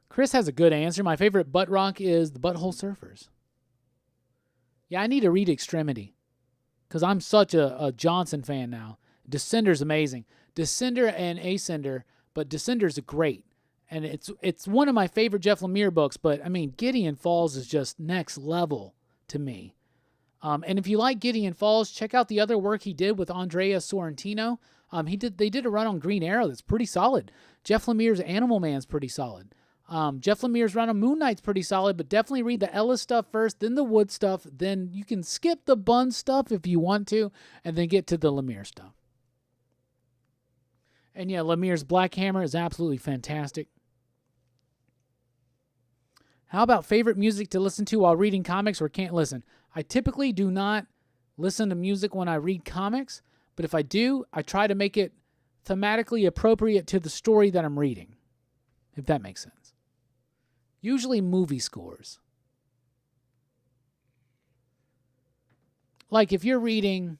Chris has a good answer. My favorite butt rock is the Butthole Surfers. Yeah, I need to read Extremity because I'm such a Johnson fan now. Descender's amazing. Descender and Ascender, but Descender's great. And it's one of my favorite Jeff Lemire books, but I mean, Gideon Falls is just next level to me. And if you like Gideon Falls, check out the other work he did with Andrea Sorrentino. They did a run on Green Arrow that's pretty solid. Jeff Lemire's Animal Man's pretty solid. Jeff Lemire's run on Moon Knight's pretty solid, but definitely read the Ellis stuff first, then the Wood stuff, then you can skip the Bunn stuff if you want to, and then get to the Lemire stuff. And yeah, Lemire's Black Hammer is absolutely fantastic. How about favorite music to listen to while reading comics or can't listen? I typically do not listen to music when I read comics, but if I do, I try to make it thematically appropriate to the story that I'm reading, if that makes sense. Usually movie scores. Like if you're reading...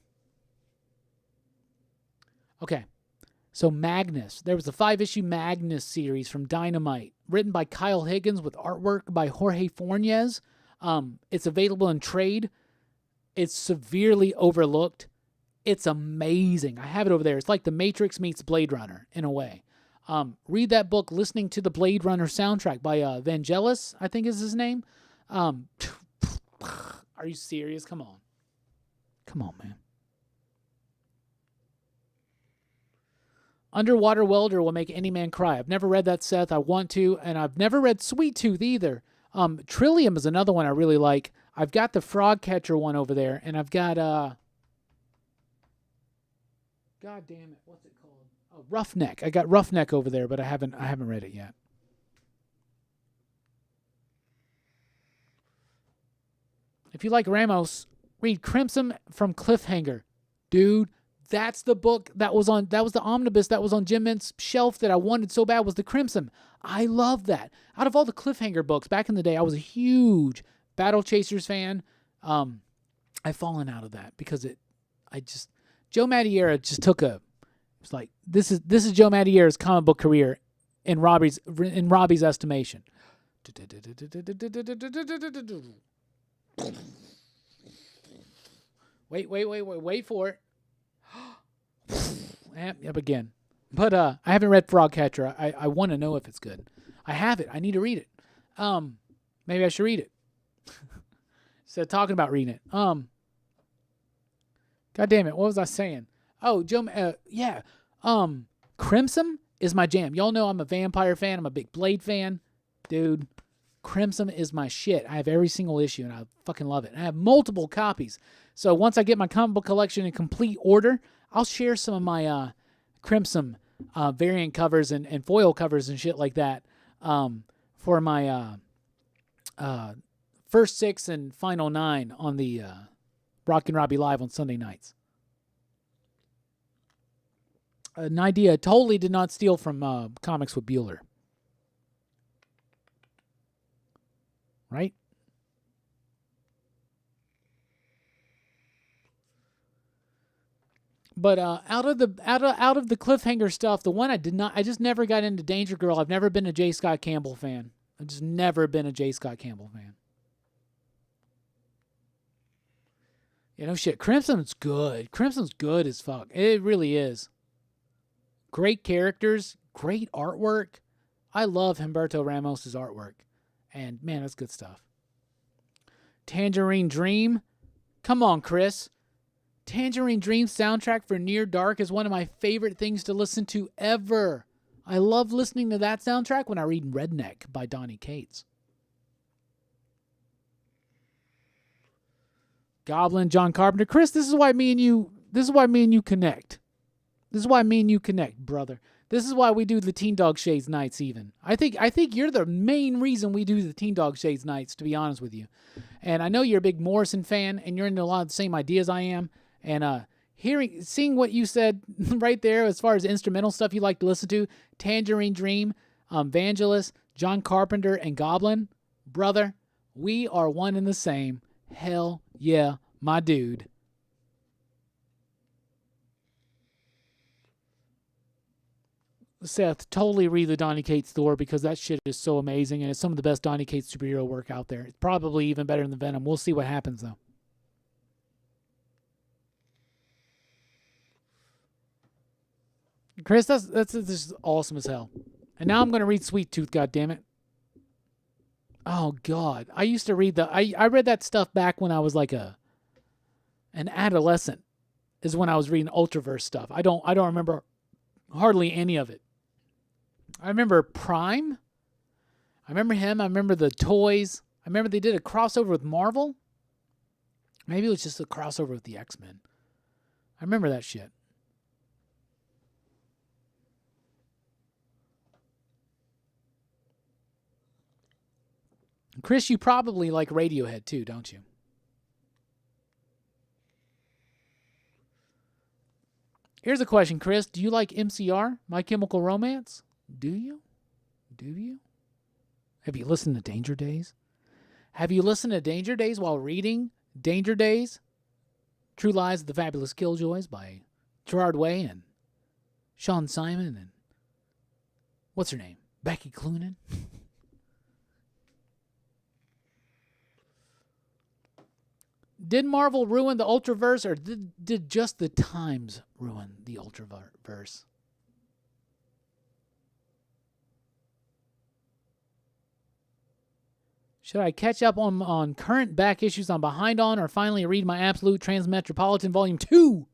Okay, so Magnus. There was a 5-issue Magnus series from Dynamite, written by Kyle Higgins with artwork by Jorge Fornes. It's available in trade. It's severely overlooked. It's amazing. I have it over there. It's like The Matrix meets Blade Runner in a way. Read that book listening to the Blade Runner soundtrack by Vangelis, I think is his name. Are you serious? Come on. Come on, man. Underwater Welder will make any man cry. I've never read that, Seth. I want to, and I've never read Sweet Tooth either. Trillium is another one I really like. I've got the Frog Catcher one over there, and I've got God damn it, what's it called? Oh, Roughneck. I got Roughneck over there, but I haven't read it yet. If you like Ramos, read Crimson from Cliffhanger. Dude, that's the book that was the omnibus that was on Jim Mint's shelf that I wanted so bad was the Crimson. I love that. Out of all the Cliffhanger books back in the day, I was a huge Battle Chasers fan. I've fallen out of that because Joe Madureira just took it's like this is Joe Madureira's comic book career in Robbie's estimation. Wait for it. Yep, again. But I haven't read Frogcatcher. I want to know if it's good. I have it. I need to read it. Maybe I should read it. Instead of talking about reading it. God damn it. What was I saying? Oh, yeah. Crimson is my jam. Y'all know I'm a vampire fan. I'm a big Blade fan. Dude, Crimson is my shit. I have every single issue, and I fucking love it. I have multiple copies. So once I get my comic book collection in complete order, I'll share some of my Crimson variant covers and foil covers and shit like that for my first 6 and final 9 on the Rockin Robbie Live on Sunday nights. An idea I totally did not steal from Comics with Bueller. Right? But out of the Cliffhanger stuff, the one I just never got into Danger Girl. I've never been a J. Scott Campbell fan. I've just never been a J. Scott Campbell fan. You know, shit, Crimson's good. Crimson's good as fuck. It really is. Great characters, great artwork. I love Humberto Ramos' artwork. And, man, that's good stuff. Tangerine Dream. Come on, Chris. Tangerine Dream soundtrack for Near Dark is one of my favorite things to listen to ever. I love listening to that soundtrack when I read Redneck by Donny Cates. Goblin, John Carpenter. Chris, this is why me and you connect. This is why me and you connect, brother. This is why we do the Teen Dog Shades nights even. I think you're the main reason we do the Teen Dog Shades nights, to be honest with you. And I know you're a big Morrison fan, and you're into a lot of the same ideas I am. And seeing what you said right there as far as instrumental stuff you like to listen to, Tangerine Dream, Vangelis, John Carpenter, and Goblin, brother, we are one and the same. Hell yeah, my dude. Seth, totally read the Donny Cates Thor because that shit is so amazing, and it's some of the best Donny Cates superhero work out there. It's probably even better than Venom. We'll see what happens, though. Chris, that's just awesome as hell. And now I'm going to read Sweet Tooth, goddammit. Oh, God. I used to read I read that stuff back when I was like an adolescent, is when I was reading Ultraverse stuff. I don't remember hardly any of it. I remember Prime. I remember him. I remember the toys. I remember they did a crossover with Marvel. Maybe it was just a crossover with the X-Men. I remember that shit. Chris, you probably like Radiohead too, don't you? Here's a question, Chris. Do you like MCR, My Chemical Romance? Do you? Do you? Have you listened to Danger Days? Have you listened to Danger Days while reading Danger Days? True Lies of the Fabulous Killjoys by Gerard Way and Sean Simon and what's her name? Becky Cloonan? Did Marvel ruin the Ultraverse, or did just the times ruin the Ultraverse? Should I catch up on current back issues I'm behind on, or finally read my Absolute Transmetropolitan Volume 2?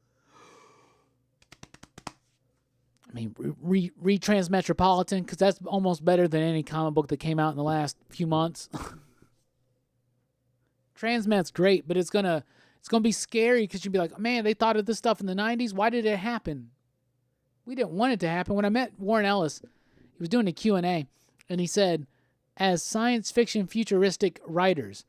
I mean, read Transmetropolitan, because that's almost better than any comic book that came out in the last few months. Transmet's great, but it's gonna be scary because you'll be like, man, they thought of this stuff in the 90s. Why did it happen? We didn't want it to happen. When I met Warren Ellis, he was doing a Q&A, and he said, as science fiction futuristic writers,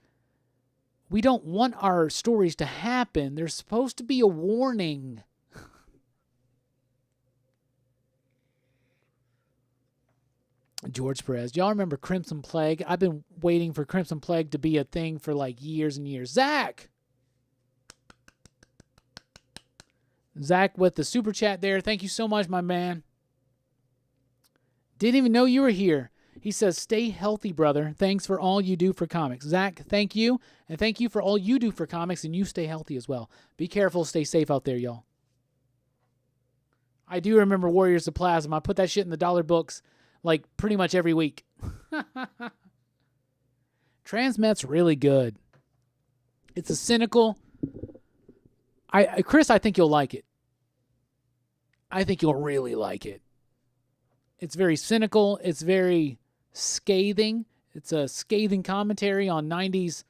we don't want our stories to happen. There's supposed to be a warning. George Perez. Y'all remember Crimson Plague? I've been waiting for Crimson Plague to be a thing for like years and years. Zach with the super chat there. Thank you so much, my man. Didn't even know you were here. He says, stay healthy, brother. Thanks for all you do for comics. Zach, thank you. And thank you for all you do for comics, and you stay healthy as well. Be careful. Stay safe out there, y'all. I do remember Warriors of Plasma. I put that shit in the dollar books like pretty much every week. Transmet's really good. It's a cynical... Chris, I think you'll like it. I think you'll really like it. It's very cynical. It's very scathing. It's a scathing commentary on 90s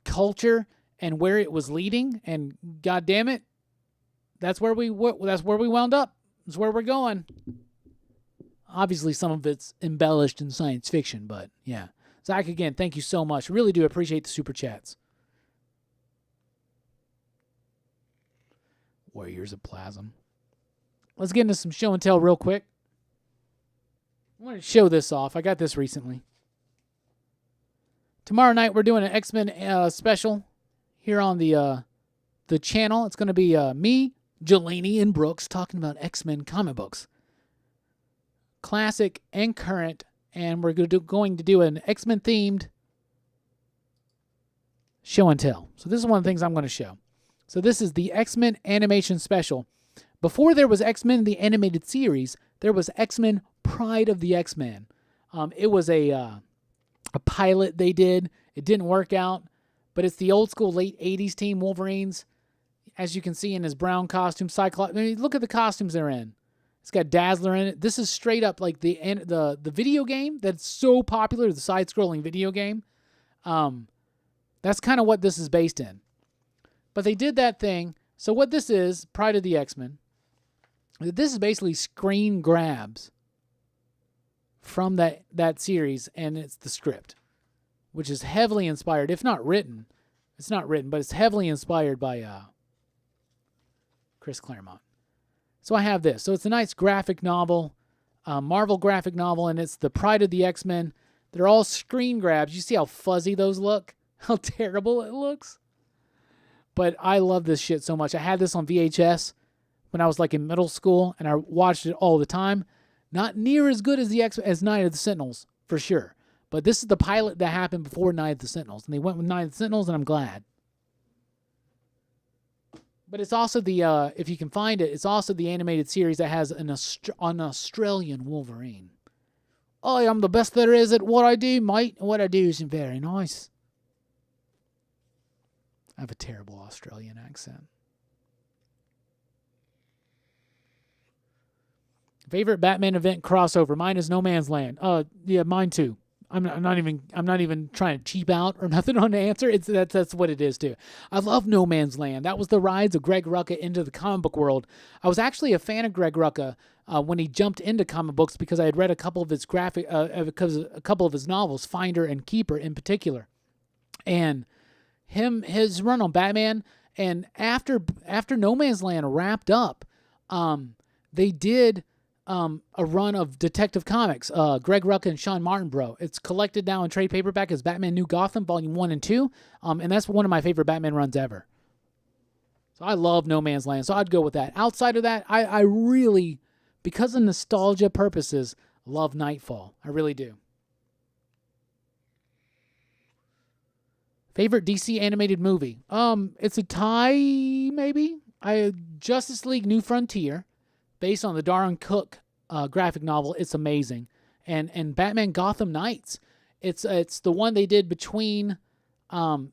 culture and where it was leading. And God damn it, that's where we wound up. That's where we're going. Obviously, some of it's embellished in science fiction, but yeah. Zach, again, thank you so much. Really do appreciate the super chats. Warriors of Plasm. Let's get into some show and tell real quick. I want to show this off. I got this recently. Tomorrow night, we're doing an X-Men special here on the channel. It's going to be me, Jelani, and Brooks talking about X-Men comic books. Classic and current, and we're going to do an X-Men themed show and tell. So this is one of the things I'm going to show. So this is the X-Men animation special. Before there was X-Men the animated series, there was X-Men Pride of the X-Men. It was a pilot they did. It didn't work out, but it's the old school late 80s team Wolverines. As you can see in his brown costume, Cyclops. I mean, look at the costumes they're in. It's got Dazzler in it. This is straight up like the video game that's so popular, the side-scrolling video game. That's kind of what this is based in. But they did that thing. So what this is, Pride of the X-Men, this is basically screen grabs from that series, and it's the script, which is heavily inspired, if not written. It's not written, but it's heavily inspired by Chris Claremont. So I have this. So it's a nice graphic novel, Marvel graphic novel, and it's the Pride of the X-Men. They're all screen grabs. You see how fuzzy those look? How terrible it looks? But I love this shit so much. I had this on VHS when I was like in middle school, and I watched it all the time. Not near as good as as Night of the Sentinels, for sure. But this is the pilot that happened before Night of the Sentinels, and they went with Night of the Sentinels, and I'm glad. But it's also the, if you can find it, it's also the animated series that has an Australian Wolverine. I am the best there is at what I do, mate. What I do isn't very nice. I have a terrible Australian accent. Favorite Batman event crossover? Mine is No Man's Land. Yeah, mine too. I'm not even trying to cheap out or nothing on the answer. That's what it is too. I love No Man's Land. That was the rise of Greg Rucka into the comic book world. I was actually a fan of Greg Rucka when he jumped into comic books because I had read a couple of his a couple of his novels, Finder and Keeper in particular, and his run on Batman. And after No Man's Land wrapped up, they did a run of Detective Comics, Greg Rucka and Sean Martinborough. It's collected now in trade paperback as Batman New Gotham, Volume 1 and 2, and that's one of my favorite Batman runs ever. So I love No Man's Land, so I'd go with that. Outside of that, I really, because of nostalgia purposes, love Nightfall. I really do. Favorite DC animated movie? It's a tie, maybe. Justice League New Frontier, based on the Darwin Cook graphic novel. It's amazing. And Batman Gotham Knights. It's the one they did between Batman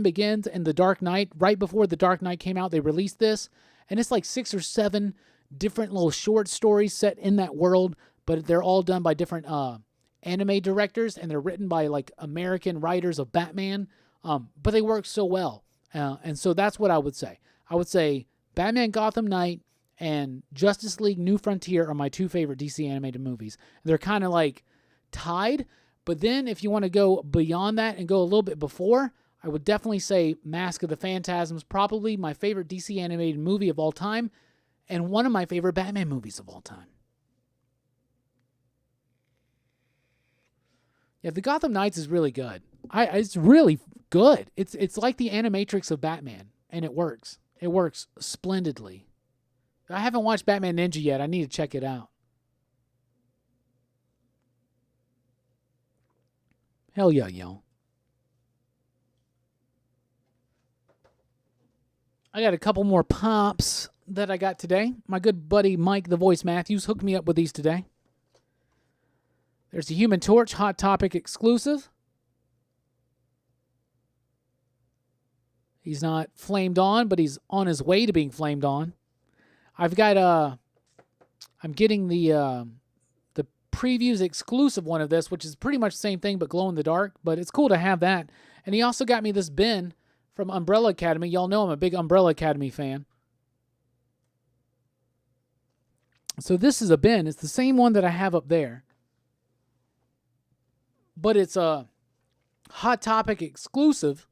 Begins and The Dark Knight. Right before The Dark Knight came out, they released this, and it's like 6 or 7 different little short stories set in that world, but they're all done by different anime directors, and they're written by like American writers of Batman. But they work so well, and so that's what I would say. I would say Batman Gotham Knight and Justice League New Frontier are my 2 favorite DC animated movies. They're kind of like tied, but then if you want to go beyond that and go a little bit before, I would definitely say Mask of the Phantasms, probably my favorite DC animated movie of all time, and one of my favorite Batman movies of all time. Yeah, the Gotham Knights is really good. It's really good. It's like the Animatrix of Batman, and it works. It works splendidly. I haven't watched Batman Ninja yet. I need to check it out. Hell yeah, y'all. I got a couple more pops that I got today. My good buddy Mike the Voice Matthews hooked me up with these today. There's the Human Torch Hot Topic exclusive. He's not flamed on, but he's on his way to being flamed on. I've got I'm getting the previews exclusive one of this, which is pretty much the same thing but glow in the dark, but it's cool to have that. And he also got me this bin from Umbrella Academy. Y'all know I'm a big Umbrella Academy fan. So this is a bin. It's the same one that I have up there, but it's a Hot Topic exclusive.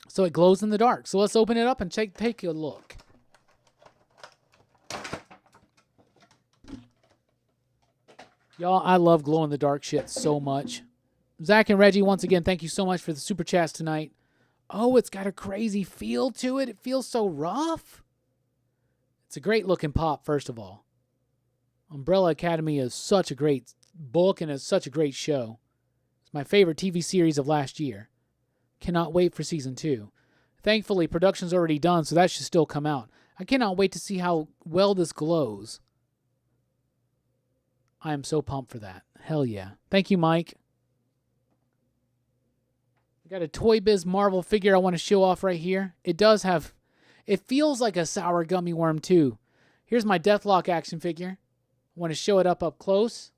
So it glows in the dark. So let's open it up and take a look. Y'all, I love glow in the dark shit so much. Zach and Reggie, once again, thank you so much for the super chats tonight. Oh, it's got a crazy feel to it. It feels so rough. It's a great looking pop, first of all. Umbrella Academy is such a great book and is such a great show. It's my favorite TV series of last year. Cannot wait for season 2. Thankfully, production's already done, so that should still come out. I cannot wait to see how well this glows. I am so pumped for that. Hell yeah. Thank you, Mike. I got a Toy Biz Marvel figure I want to show off right here. It does have... It feels like a sour gummy worm, too. Here's my Deathlock action figure. I want to show it up close.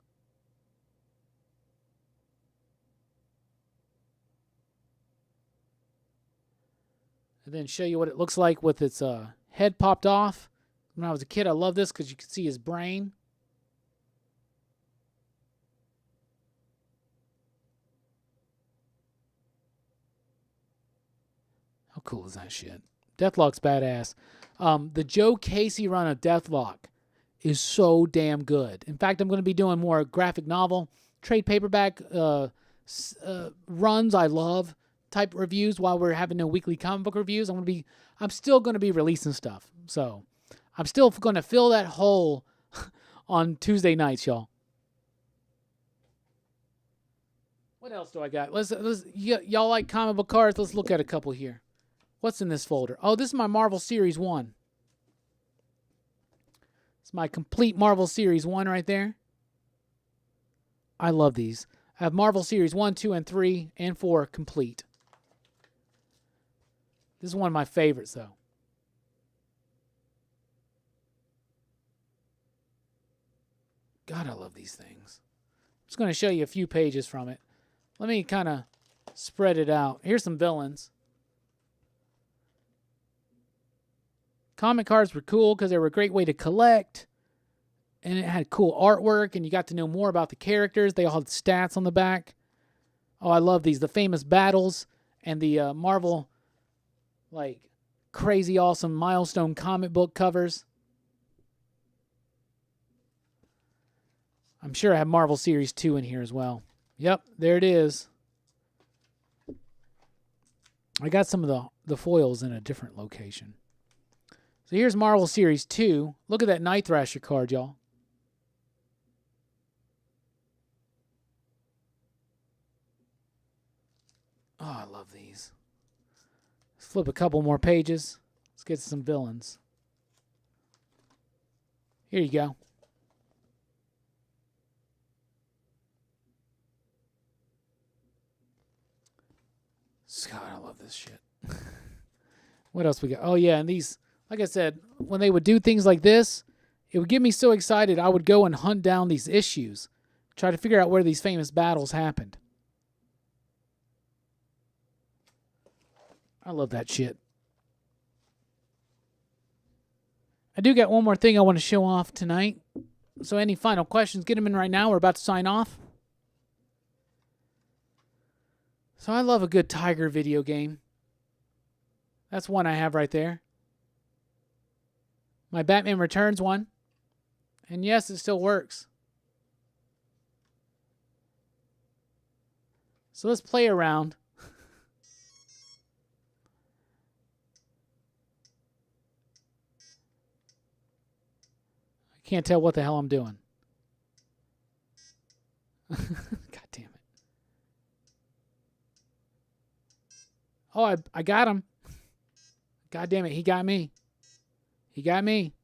And then show you what it looks like with its head popped off. When I was a kid, I loved this because you could see his brain. How cool is that shit? Deathlock's badass. The Joe Casey run of Deathlock is so damn good. In fact, I'm going to be doing more graphic novel, trade paperback runs I love type reviews while we're having no weekly comic book reviews. I'm still going to be releasing stuff. So I'm still going to fill that hole on Tuesday nights, y'all. What else do I got? Y'all like comic book cards? Let's look at a couple here. What's in this folder? Oh, this is my Marvel Series 1. It's my complete Marvel Series 1 right there. I love these. I have Marvel Series 1, 2, and 3, and 4 complete. This is one of my favorites, though. God, I love these things. I'm just going to show you a few pages from it. Let me kind of spread it out. Here's some villains. Comic cards were cool because they were a great way to collect. And it had cool artwork, and you got to know more about the characters. They all had stats on the back. Oh, I love these. The famous battles and the Marvel, like, crazy awesome milestone comic book covers. I'm sure I have Marvel Series 2 in here as well. Yep, there it is. I got some of the foils in a different location. So here's Marvel Series 2. Look at that Night Thrasher card, y'all. Oh, I love these. Let's flip a couple more pages. Let's get some villains. Here you go. God, I love this shit. What else we got? Oh, yeah, and these... Like I said, when they would do things like this, it would get me so excited I would go and hunt down these issues, try to figure out where these famous battles happened. I love that shit. I do got one more thing I want to show off tonight. So any final questions, get them in right now. We're about to sign off. So I love a good Tiger video game. That's one I have right there. My Batman Returns one. And yes, it still works. So let's play around. I can't tell what the hell I'm doing. God damn it. Oh, I got him. God damn it, he got me. He got me.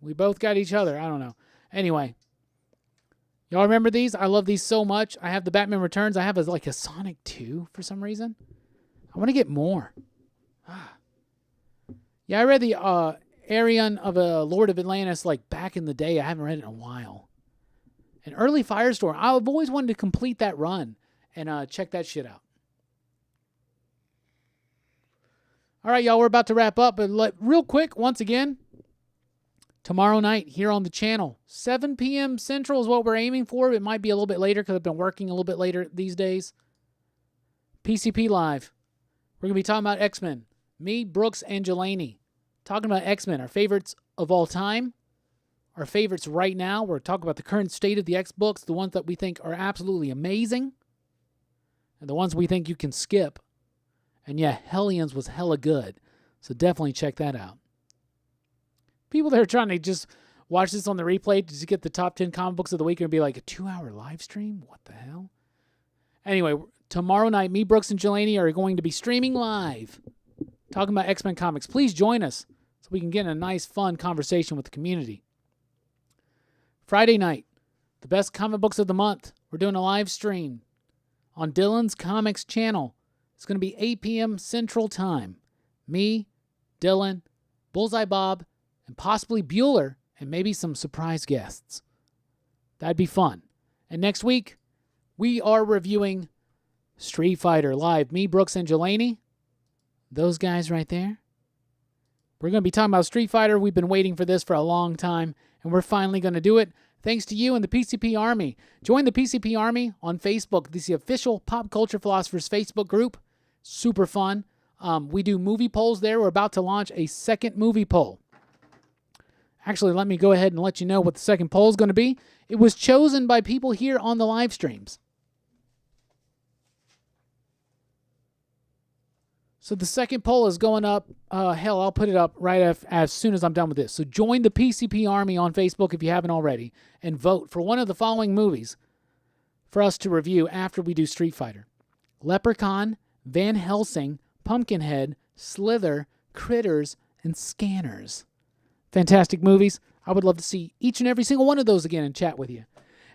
We both got each other. I don't know. Anyway. Y'all remember these? I love these so much. I have the Batman Returns. I have like a Sonic 2 for some reason. I want to get more. Yeah, I read the Arion of a Lord of Atlantis like back in the day. I haven't read it in a while. An early Firestorm. I've always wanted to complete that run and check that shit out. All right, y'all, we're about to wrap up, but real quick, once again, tomorrow night here on the channel, 7 p.m. Central is what we're aiming for. It might be a little bit later because I've been working a little bit later these days. PCP Live. We're going to be talking about X-Men. Me, Brooks, and Jelani. Talking about X-Men, our favorites of all time, our favorites right now. We're talking about the current state of the X-Books, the ones that we think are absolutely amazing, and the ones we think you can skip. And yeah, Hellions was hella good. So definitely check that out. People that are trying to just watch this on the replay to get the top 10 comic books of the week are going to be like, a 2-hour live stream? What the hell? Anyway, tomorrow night, me, Brooks, and Jelani are going to be streaming live, talking about X-Men comics. Please join us so we can get in a nice, fun conversation with the community. Friday night, the best comic books of the month. We're doing a live stream on Dylan's Comics channel. It's going to be 8 p.m. Central Time. Me, Dylan, Bullseye Bob, and possibly Bueller, and maybe some surprise guests. That'd be fun. And next week, we are reviewing Street Fighter live. Me, Brooks, and Jelani. Those guys right there. We're going to be talking about Street Fighter. We've been waiting for this for a long time, and we're finally going to do it. Thanks to you and the PCP Army. Join the PCP Army on Facebook. This is the official Pop Culture Philosophers Facebook group. Super fun. We do movie polls there. We're about to launch a second movie poll. Actually, let me go ahead and let you know what the second poll is going to be. It was chosen by people here on the live streams. So the second poll is going up. Hell, I'll put it up right as soon as I'm done with this. So join the PCP Army on Facebook if you haven't already and vote for one of the following movies for us to review after we do Street Fighter. Leprechaun, Van Helsing, Pumpkinhead, Slither, Critters, and Scanners. Fantastic movies. I would love to see each and every single one of those again and chat with you.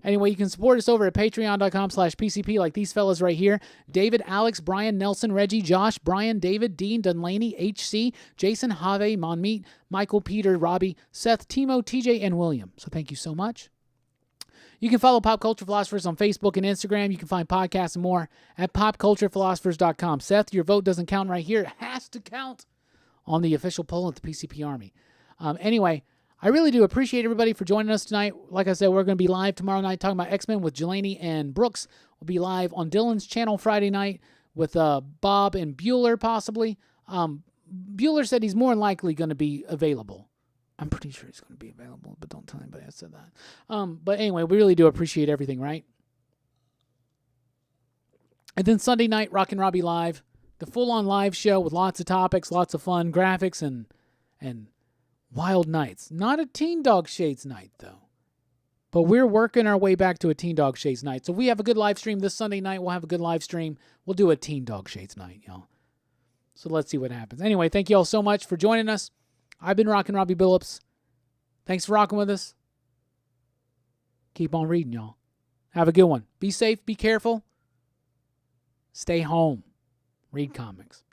Anyway, you can support us over at patreon.com/PCP like these fellas right here. David, Alex, Brian, Nelson, Reggie, Josh, Brian, David, Dean, Dunlaney, HC, Jason, Have, Monmeet, Michael, Peter, Robbie, Seth, Timo, TJ, and William. So thank you so much. You can follow Pop Culture Philosophers on Facebook and Instagram. You can find podcasts and more at popculturephilosophers.com. Seth, your vote doesn't count right here. It has to count on the official poll at the PCP Army. Anyway, I really do appreciate everybody for joining us tonight. Like I said, we're going to be live tomorrow night talking about X-Men with Jelani and Brooks. We'll be live on Dylan's channel Friday night with Bob and Bueller possibly. Bueller said he's more than likely going to be available. I'm pretty sure he's going to be available, but don't tell anybody I said that. But anyway, we really do appreciate everything, right? And then Sunday night, Rockin Robbie Live, the full-on live show with lots of topics, lots of fun, graphics, and wild nights. Not a Teen Dog Shades night, though. But we're working our way back to a Teen Dog Shades night. So if we have a good live stream this Sunday night, we'll have a good live stream. We'll do a Teen Dog Shades night, y'all. So let's see what happens. Anyway, thank you all so much for joining us. I've been Rockin Robbie Billups. Thanks for rocking with us. Keep on reading, y'all. Have a good one. Be safe. Be careful. Stay home. Read comics.